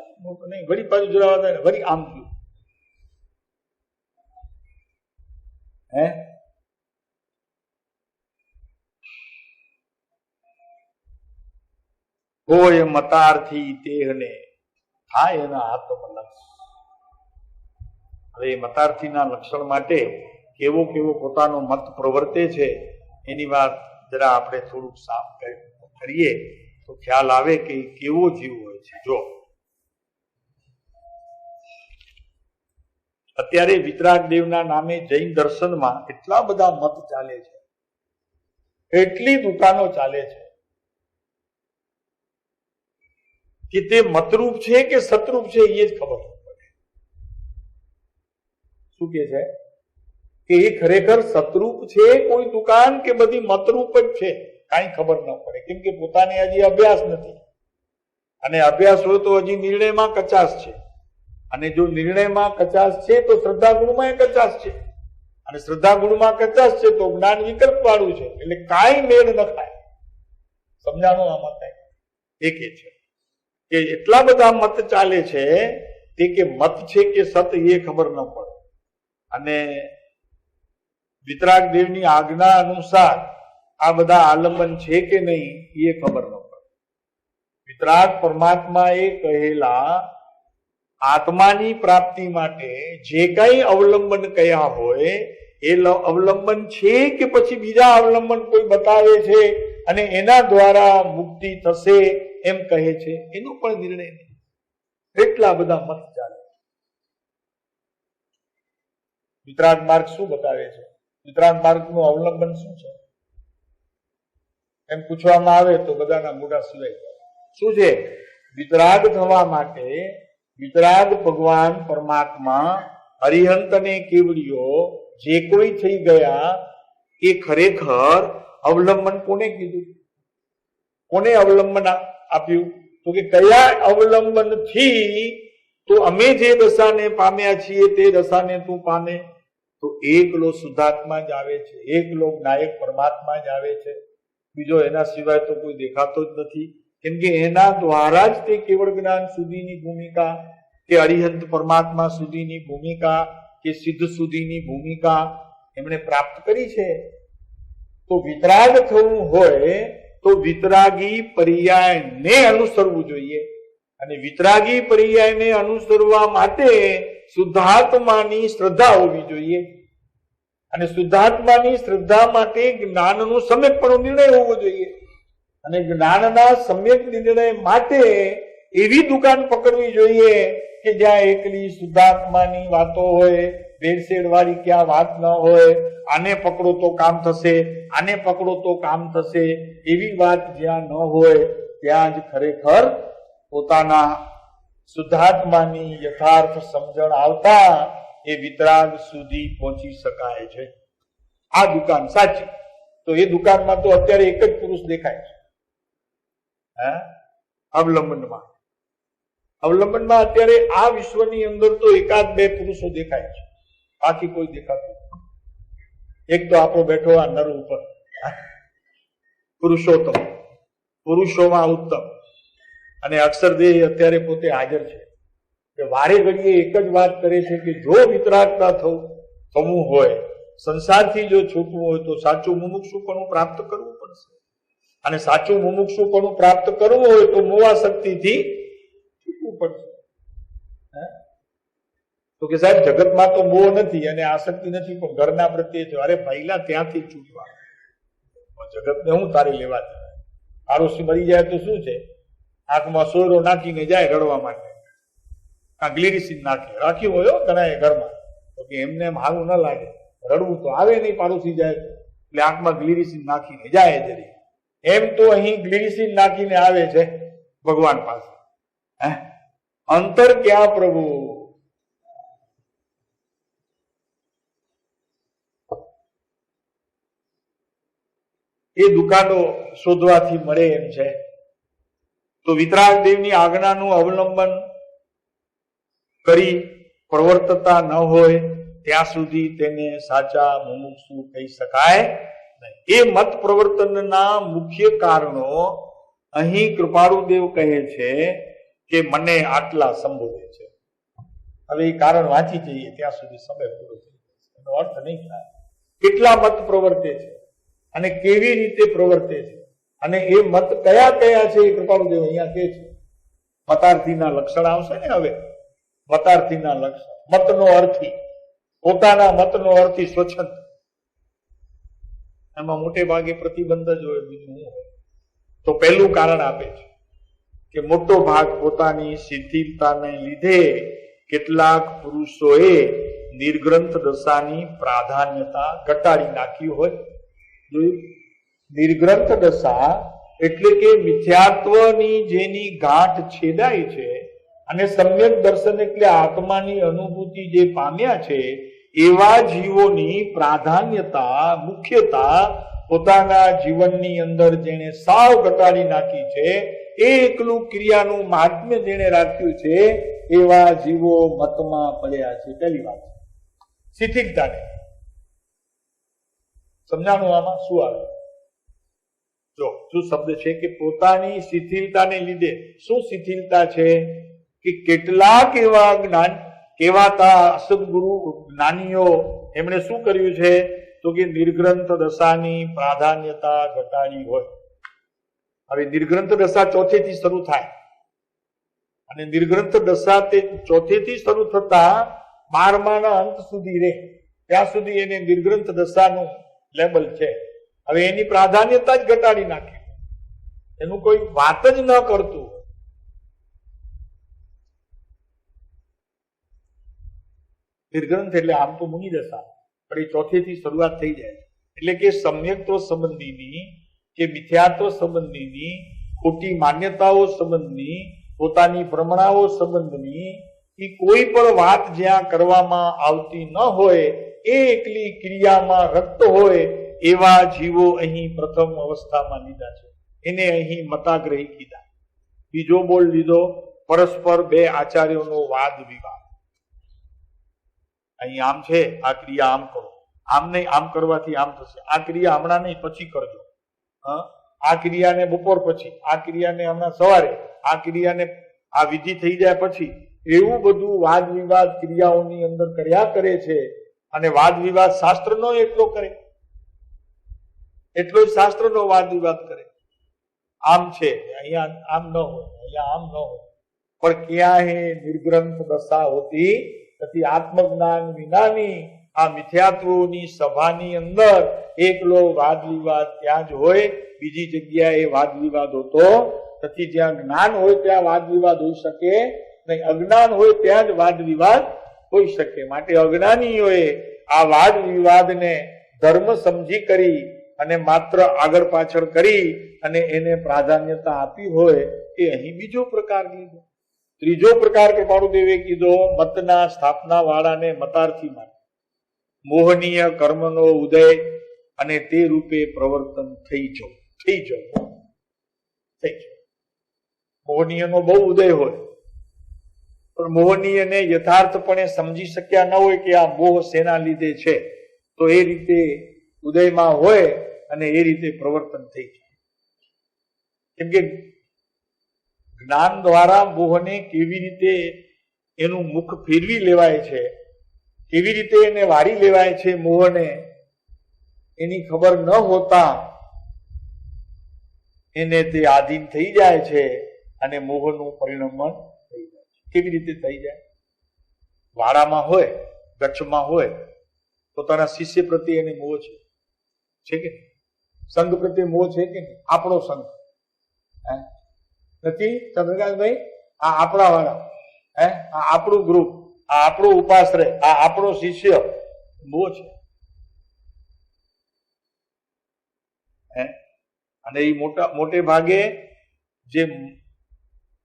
નહીં, વળી પાછું જોડાવા થાય ને વળી આમ થયું. હે કોઈ મતાર્થી તેહને થાય એના આત્મલક્ષ. હવે મતાર્થીના લક્ષણ માટે કેવો પોતાનો મત પ્રવર્તે છે એની વાત જરા આપણે થોડુંક સાફ કરીએ તો ખ્યાલ આવે કે કેવો જીવ હોય છે. જો અત્યારે વિતરાગ દેવના નામે જૈન દર્શનમાં એટલા બધા મત ચાલે છે, એટલી દુકાનો ચાલે છે કે તે મતરૂપ છે કે સતરૂપ છે એ જ ખબર ન પડે. શું કે છે કે એ ખરેખર સતરૂપ છે કોઈ દુકાન કે બધી મતરૂપ જ છે, કાંઈ ખબર ન પડે. કેમ કે પોતાને હજી અભ્યાસ નથી, અને અભ્યાસ હોય તો હજી નિર્ણયમાં કચાશ છે, અને જો નિર્ણયમાં કચાશ છે તો શ્રદ્ધા ગુણમાં કચાશ છે, અને શ્રદ્ધા ગુણમાં કચાશ છે તો જ્ઞાન વિકલ્પ વાળું છે, એટલે કાંઈ મેળ ન ખાય. સમજાણું? આમાં કઈ એકે છે કે એટલા બધા મત ચાલે છે તે કે મત છે કે સત એ ખબર ન પડે. અને વિતરાગ દેવની આજ્ઞા અનુસાર આ બધા આલંબન છે કે નહીં એ ખબર ન પડે. વિતરાગ પરમાત્માએ કહેલા આત્માની પ્રાપ્તિ માટે જે કઈ અવલંબન કયા હોય એ અવલંબન છે કે પછી બીજા અવલંબન કોઈ બતાવે છે અને એના દ્વારા મુક્તિ થશે એમ કહે છે, એનો પણ નિર્ણય નહીં. એટલા બધા મત ચાલે. વિતરાગ માર્ગ શું બતાવે છે? વિતરાગ માર્ગનું અવલંબન શું છે એમ પૂછવામાં આવે તો બધાના મોઢા સિવાય જાય. શું છે? વિતરાગ થવા માટે વિતરાગ ભગવાન પરમાત્મા અરિહંત અને કેવડીઓ જે કોઈ થઈ ગયા એ ખરેખર અવલંબન કોને કીધું? કોને અવલંબન આપ્યું? તો કે કયા અવલંબન થી તો અમે જે દશાને પામ્યા છીએ તે દશાને તું પામે? તો એકલો શુદ્ધાત્મા જ આવે છે, એકલો નાયક પરમાત્મા જ આવે છે, બીજો એના સિવાય તો કોઈ દેખાતો જ નથી. કેમ કે એના દ્વારા જ તે કેવળ જ્ઞાન સુધીની ભૂમિકા કે અરિહંત પરમાત્મા સુધીની ભૂમિકા કે સિદ્ધ સુધીની ભૂમિકા એમણે પ્રાપ્ત કરી છે. તો વિતરાગ થવું હોય તો વિતરાગી પર્યાયને અનુસરવું જોઈએ, અને વિતરાગી પર્યાયને અનુસરવા માટે શુદ્ધાત્માની શ્રદ્ધા હોવી જોઈએ, અને શુદ્ધાત્માની શ્રદ્ધા માટે જ્ઞાનનો સમ્યકપણો નિર્ણય હોવો જોઈએ, અને જ્ઞાનના સમ્યક નિર્ણય માટે એવી દુકાન પકડવી જોઈએ કે જ્યાં એકલી શુદ્ધાત્માની વાતો હોય, ભેળસેળ વાળી ક્યાં વાત ન હોય, આને પકડો તો કામ થશે, આને પકડો તો કામ થશે, એવી વાત જ્યાં ન હોય ત્યાં જ ખરેખર પોતાના શુદ્ધાત્માની યથાર્થ સમજણ આવતા એ વિતરાગ સુધી પહોંચી શકાય છે. આ દુકાન સાચી. તો એ દુકાનમાં તો અત્યારે એક જ પુરુષ દેખાય છે. અવલંબનમાં અત્યારે આ વિશ્વની અંદર તો એકાદ બે પુરુષો દેખાય છે, બાકી કોઈ દેખાતું નથી. એક તો આપણો બેઠો આ નર ઉપર પુરુષોત્તમ, પુરુષોમાં ઉત્તમ, અને અક્ષરદેહ અત્યારે પોતે હાજર છે કે વારે ઘડીએ એક જ વાત કરે છે કે જો વિતરાગતા થવું હોય, સંસારથી જો છૂટવું હોય તો સાચું મુમુક્ષુપણું પ્રાપ્ત કરવું પડશે, અને સાચું મુમુક્ષુપણું પ્રાપ્ત કરવું હોય તો મોવા શક્તિથી છૂટવું પડશે. તો કે સાહેબ જગતમાં તો મોહ નથી અને આસક્તિ નથી, પણ ઘરના પ્રત્યે છે. અરે પહેલા ત્યાંથી છૂટવા, જગતને હું તારી લેવા દે. આરોસી મરી જાય તો શું છે, આંખમાં સોયરો નાખીને જાય રડવા માટે, ગ્લિરિસિન નાખે રાખ્યું હોય ઘણા ઘરમાં, તો કે એમને એમ સારું ન લાગે, રડવું તો આવે નહીં, પાડોશી જાય એટલે આંખમાં ગ્લિરિસિન નાખીને જાય જરી. એમ તો અહીં ગ્લિરિસિન નાખીને આવે છે ભગવાન પાસે. અંતર ક્યાં પ્રભુ? એ દુકાનો શોધવાથી મળે એમ છે. તો વિતરાગ દેવની આજ્ઞાનું અવલંબન કરી પ્રવર્તતા ન હોય ત્યાં સુધી તેને સાચા મુમુક્ષુ કહી શકાય નહીં. એ મત પ્રવર્તનના મુખ્ય કારણો અહીં કૃપાળુદેવ કહે છે કે મને આટલા સંબોધે છે. હવે એ કારણ વાંચી જઈએ ત્યાં સુધી સમય પૂરો થઈ જશે, એનો અર્થ નહીં થાય. કેટલા મત પ્રવર્તે છે અને કેવી રીતે પ્રવર્તે છે, અને એ મત કયા કયા છે એ કૃપાળુદેવ અહીંયા કહે છે. મતાર્થીના લક્ષણ આવશે ને હવે. મતાર્થીના લક્ષણ, મતનો અર્થી, પોતાના મતનો અર્થી સ્વચ્છંદ. એમાં મોટે ભાગે પ્રતિબંધ જ હોય, બીજું શું હોય? તો પહેલું કારણ આપે છે કે મોટો ભાગ પોતાની શિથિલતાને લીધે કેટલાક પુરુષોએ નિર્ગ્રંથ દશાની પ્રાધાન્યતા ઘટાડી નાખી હોય. નિર્ગ્રંથ દશા એટલે કે મિથ્યાત્વની જેની ગાંઠ છેદાય છે અને સમ્યક દર્શન એટલે આત્માની અનુભૂતિ જે પામ્યા છે એવા જીવોની પ્રાધાન્યતા, મુખ્યતા પોતાના જીવનની અંદર જેને સાવ ઘટાડી નાખી છે, એ એકલું ક્રિયાનું મહાત્મ્ય જેને રાખ્યું છે એવા જીવો મતમાં પડ્યા છે. પહેલી વાત શિથિલતાને સમજાણું. આમાં શું આવે? જો શું શબ્દ છે કે પોતાની શિથિલતાને લીધે. શું શિથિલતા છે? કે કેટલાક એવા જ્ઞાન કહેવાતા સદગુરુ જ્ઞાનીઓ એમણે શું કર્યું છે તો કે નિર્ગ્રંથ દશાની પ્રાધાન્યતા ઘટાડી હોય. હવે નિર્ગ્રંથ દશા ચોથેથી શરૂ થાય, અને નિર્ગ્રંથ દશા તે ચોથેથી શરૂ થતા 12માના અંત સુધી રહે ત્યાં સુધી એને નિર્ગ્રંથ દશાનું લેબલ છે. હવે એની પ્રાધાન્યતા જ ઘટાડી નાખી, એનું કોઈ વાત જ ન કરતું. નિર્ગ્રંથ એટલે આમ તો મુનિ દશા, પણ એ ચોથેથી શરૂઆત થઈ જાય. એટલે કે સમ્યક્ત્વ સંબંધીની કે મિથ્યાત્વ સંબંધીની, ખોટી માન્યતાઓ સંબંધની, પોતાની ભ્રમણાઓ સંબંધની એ કોઈ પણ વાત જ્યાં કરવામાં આવતી ન હોય, એ એકલી ક્રિયામાં રક્ત હોય એવા જીવો અહીં પ્રથમ અવસ્થામાં લીધા છે. એને અહીં મતાગ્રહી કીધા. બીજો બોલ લીધો પરસ્પર બે આચાર્યોનો વાદ વિવાદ. અહીં આમ છે, આ ક્રિયા આમ કરો, આમ નહીં, આમ કરવાથી આમ થશે, આ ક્રિયા હમણાં નહીં પછી કરજો, આ ક્રિયાને બપોર પછી, આ ક્રિયાને હમણાં સવારે, આ ક્રિયાને આ વિધિ થઈ જાય પછી, એવું બધું વાદ વિવાદ ક્રિયાઓની અંદર કર્યા કરે છે. અને વાદ વિવાદ શાસ્ત્રનો એટલો કરે, એટલો જ શાસ્ત્રનો વાદ વિવાદ કરે. આમ છે, અહીંયા આમ ન હોય, અહીંયા આમ ન હોય. પણ ક્યાં હે નિર્ગ્રંથ દશા હોતી નથી. આત્મજ્ઞાન વિનાની આ મિથ્યાત્વોની સભાની અંદર એકલો વાદ વિવાદ ત્યાં જ હોય, બીજી જગ્યાએ વાદ વિવાદ હોતો નથી. જ્યાં જ્ઞાન હોય ત્યાં વાદ વિવાદ હોઈ શકે નહીં, અજ્ઞાન હોય ત્યાં જ વાદ વિવાદ હોઈ શકે. માટે અજ્ઞાનીઓએ આ વાદ વિવાદને ધર્મ સમજી કરી અને માત્ર આગળ પાછળ કરી અને એને પ્રાધાન્યતા આપી હોય એ અહીં બીજો પ્રકાર લીધો. ત્રીજો પ્રકાર કૃપાળુદેવે કીધો, મતના સ્થાપના વાળાને મતાર્થી માને, મોહનીય કર્મનો ઉદય અને તે રૂપે પ્રવર્તન થઈ જાવ. મોહનીયનો બહુ ઉદય હોય, પણ મોહનીયને યથાર્થપણે સમજી શક્યા ન હોય કે આ મોહ શેના લીધે છે, તો એ રીતે ઉદયમાં હોય અને એ રીતે પ્રવર્તન થઈ જાય. કેમ કે જ્ઞાન દ્વારા મોહને કેવી રીતે એનું મુખ ફેરવી લેવાય છે, કેવી રીતે એને વારી લેવાય છે મોહને, એની ખબર ન હોતા એને તે આધીન થઈ જાય છે અને મોહનું પરિણમન થઈ જાય છે. કેવી રીતે થઈ જાય? વાડામાં હોય, ગચ્છમાં હોય, પોતાના શિષ્ય પ્રત્યે એને મોહ છે કે સંઘ પ્રત્યે મોહ છે કે નહીં? આપણો સંઘ નથી ચંદ્રકાંતભાઈ, આ આપણા વાળા, આ આપણું ગ્રુપ, આ આપણો ઉપાશ્રય, આ આપણો શિષ્ય, મોહ છે. અને એ મોટે ભાગે જે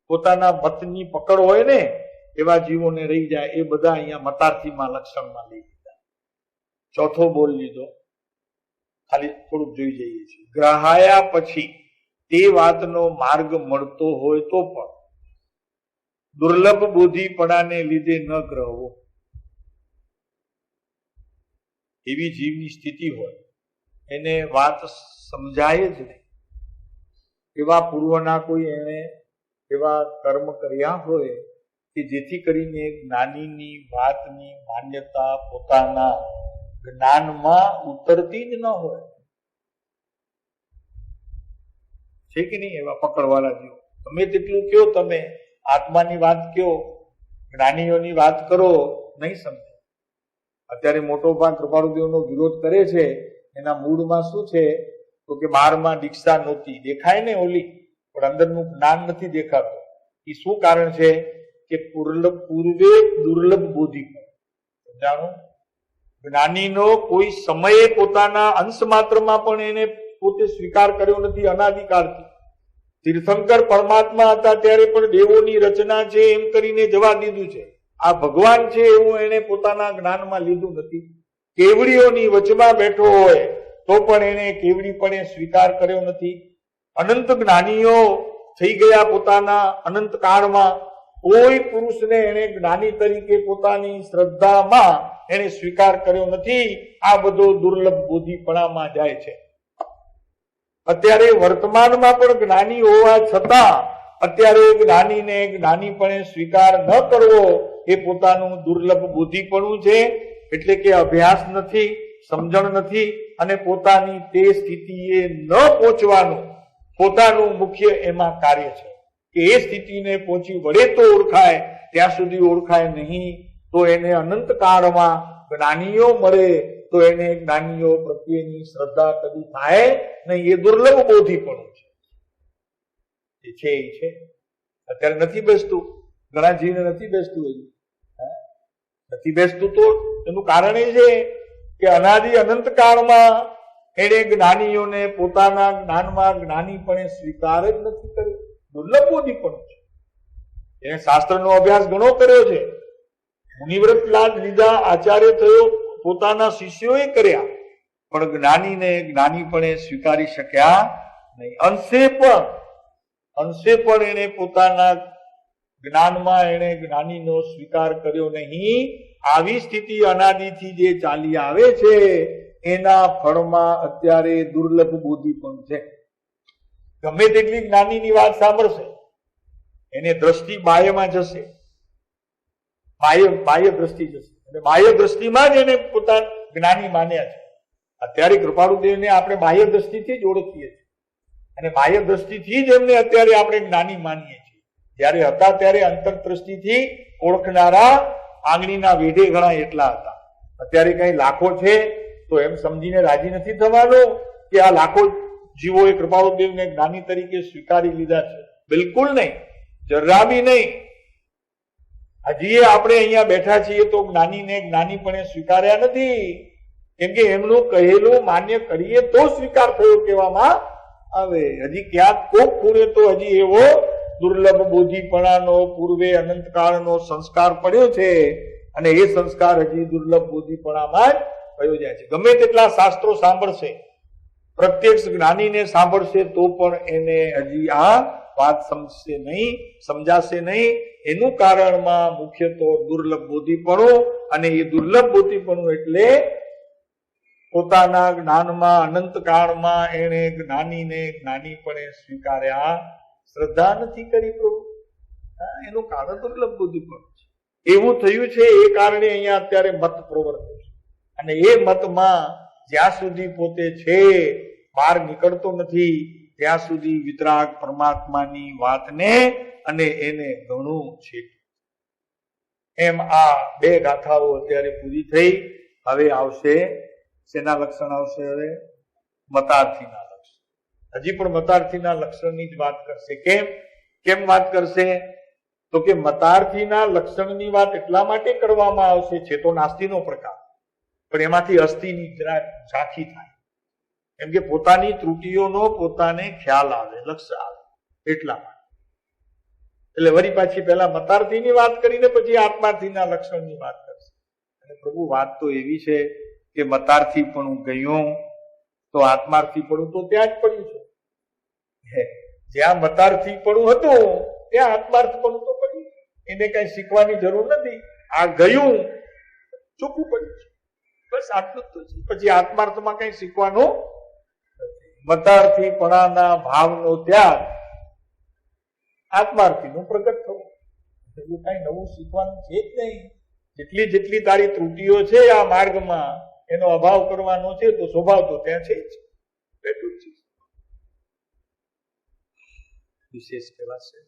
પોતાના મતની પકડ હોય ને એવા જીવોને રહી જાય, એ બધા અહીંયા મતાર્થીમાં લક્ષણમાં લઈ લીધા. ચોથો બોલ લીધો, ખાલી થોડુંક જોઈ જઈએ છીએ. ગ્રહાયા પછી તે વાતનો માર્ગ મળતો હોય તો પણ દુર્લભ બોધીપણાને લીધે ન ગ્રહવો. એવી જીવની સ્થિતિ હોય, એને વાત સમજાય જ નહીં. એવા પૂર્વના કોઈ એને એવા કર્મ કર્યા હોય કે જેથી કરીને જ્ઞાનીની વાતની માન્યતા પોતાના જ્ઞાનમાં ઉતરતી જ ન હોય. છે કે નહીં? એવા પકડવાળા જીવ તમે તેટલું કયો, તમે આત્માની વાત કયો, જ્ઞાનીઓની વાત કરો, નહીં સમજે. અત્યારે મોટો ભાગ કૃપાળુદેવનો વિરોધ કરે છે, એના મૂળમાં શું છે? તો કે 12માં દીક્ષા નહોતી, દેખાય ને ઓલી, પણ અંદરનું જ્ઞાન નથી દેખાતું. એ શું કારણ છે? કે પૂર્વે દુર્લભ બોધિ. સમજાણું? જ્ઞાનીનો કોઈ સમયે પોતાના અંશ માત્રમાં પણ એને પોતે સ્વીકાર કર્યો નથી. અનાદિકાળથી તીર્થંકર પરમાત્મા હતા ત્યારે પણ દેવોની રચના છે એમ કરીને જવા દીધું છે. આ ભગવાન છે એવું એને પોતાના જ્ઞાનમાં લીધું નથી. કેવડીઓની વચમાં બેઠો હોય તો પણ એને કેવડીપણે સ્વીકાર કર્યો નથી. અનંત જ્ઞાનીઓ થઈ ગયા પોતાના અનંત કાળમાં, કોઈ પુરુષને એને જ્ઞાની તરીકે પોતાની શ્રદ્ધામાં એને સ્વીકાર કર્યો નથી. આ બધો દુર્લભ બોધિપણામાં જાય છે. અત્યારે વર્તમાનમાં પણ જ્ઞાની હોવા છતાં અત્યારે જ્ઞાનીને જ્ઞાનીપણે સ્વીકાર ન કરવો એ પોતાનું દુર્લભ બોધિપણું છે. એટલે કે અભ્યાસ નથી, સમજણ નથી, અને પોતાની તે સ્થિતિએ ન પહોંચવાનું પોતાનું મુખ્ય એમાં કાર્ય છે કે એ સ્થિતિને પહોંચી વળે તો ઓળખાય, ત્યાં સુધી ઓળખાય નહીં તો એને અનંત કાળમાં જ્ઞાનીઓ મળે તો એને જ્ઞાનીઓ પ્રત્યેની શ્રદ્ધા કદી થાય નહીં. એ દુર્લભ બોધિપણું છે. એ છે અત્યારે નથી બેસતું, ઘણા જીવને નથી બેસતું. નથી બેસતું તો એનું કારણ એ છે કે અનાદિ અનંત કાળમાં એને જ્ઞાનીઓને પોતાના જ્ઞાનમાં જ્ઞાનીપણે સ્વીકાર જ નથી કર્યો. દુર્લભ બોધિપણું છે. એને શાસ્ત્રનો અભ્યાસ ઘણો કર્યો છે, મુનિવ્રત લીધા, આચાર્ય થયો, પોતાના શિષ્યોએ કર્યા, પણ જ્ઞાનીને જ્ઞાનીપણે સ્વીકારી શક્યા નહીં. અંશે પણ એને પોતાના જ્ઞાનમાં એને જ્ઞાનીનો સ્વીકાર કર્યો નહીં. આવી સ્થિતિ અનાદિથી જે ચાલી આવે છે એના ફળમાં અત્યારે દુર્લભ બોધિ પણ છે. ગમે તેટલી જ્ઞાનીની વાત સાંભળશે, એને દ્રષ્ટિ બાહ્યમાં જશે, બાહ્ય દ્રષ્ટિ જશે. અને બાહ્ય દ્રષ્ટિમાં જ એને પોતા જ્ઞાની માન્યા છે. અત્યારે કૃપાળુદેવને આપણે બાહ્ય દ્રષ્ટિથી જ ઓળખીએ છીએ અને બાહ્ય દ્રષ્ટિથી જ એમને અત્યારે આપણે જ્ઞાની માનીએ છીએ. જયારે હતા ત્યારે અંતર દ્રષ્ટિથી ઓળખનારા આંગળીના વેઢે ઘણા એટલા હતા. અત્યારે કઈ લાખો છે તો એમ સમજીને રાજી નથી થવાનું કે આ લાખો જીવોએ કૃપાળુદેવને જ્ઞાની તરીકે સ્વીકારી લીધા છે. બિલકુલ નહીં, જરા બી નહીં. હજી આપણે અહીંયા બેઠા છીએ તો જ્ઞાનીને જ્ઞાનીપણે સ્વીકાર્યા નથી, કેમ કે એમનું કહેલું માન્ય કરીએ તો સ્વીકાર થયો કહેવામાં આવે. હજી ક્યાંક કોક ખૂણે તો હજી એવો દુર્લભ બોધીપણાનો પૂર્વે અનંતકાળનો સંસ્કાર પડ્યો છે અને એ સંસ્કાર હજી દુર્લભ બોધીપણામાં જ પયો જાય છે. ગમે તેટલા શાસ્ત્રો સાંભળશે, પ્રત્યક્ષ જ્ઞાનીને સાંભળશે તો પણ એને હજી આ વાત સમજશે નહીં, સમજાશે નહીં. એનું કારણમાં મુખ્ય તો દુર્લભ બોધીપણું, અને એ દુર્લભ બોધીપણું એટલે પોતાના જ્ઞાનમાં અનંતકાળમાં એને જ્ઞાનીને જ્ઞાનીપણે સ્વીકાર્યા, શ્રદ્ધા નથી કરી પ્રભુ. એનું કારણ દુર્લભ બોધીપણું છે. એવું થયું છે એ કારણે અહીંયા અત્યારે મત પ્રવર્તે છે અને એ મતમાં જ્યાં સુધી પોતે છે બહાર નીકળતો નથી ત્યાં સુધી વિતરાગ પરમાત્માની વાતને અને એને ઘણું છે. એમ આ બે ગાથાઓ અત્યારે પૂરી થઈ. હવે આવશે શેના લક્ષણ આવશે? હવે મતાર્થીના લક્ષણ. હજી પણ મતાર્થીના લક્ષણની જ વાત કરશે. કેમ વાત કરશે? તો કે મતાર્થીના લક્ષણની વાત એટલા માટે કરવામાં આવશે, છે તો નાસ્તિનો પ્રકાર, પણ એમાંથી અસ્થિની જરા ઝાંખી થાય, કેમ કે પોતાની ત્રુટીઓનો પોતાને ખ્યાલ આવે, લક્ષ્ય આવે, એટલા માટે. એટલે વળી પાછી પહેલા મતાર્થીની વાત કરીને પછી આત્માર્થીના લક્ષણની વાત કરશે. અને પ્રભુ વાત તો એવી છે કે મતાર્થી પણ ગયું તો આત્માર્થી પણ તો ત્યાં જ પડ્યું છે. જ્યાં મતાર્થી પણ હતું ત્યાં આત્માર્થ પણ તો પડ્યું, એને કઈ શીખવાની જરૂર નથી. આ ગયું ચોખ્ખું પડ્યું છે, બસ આટલું જ તો છે. પછી આત્માર્થમાં કઈ શીખવાનું મતાર્થીપણાના ભાવનો ત્યાગ, આત્માર્થીનું પ્રગટ થવું. એવું કઈ નવું શીખવાનું છે જ નહીં. જેટલી તારી ત્રુટીઓ છે આ માર્ગમાં એનો અભાવ કરવાનો છે તો સ્વભાવ તો ત્યાં છે જ, એટલું જ છે. વિશેષ કહેવાશે.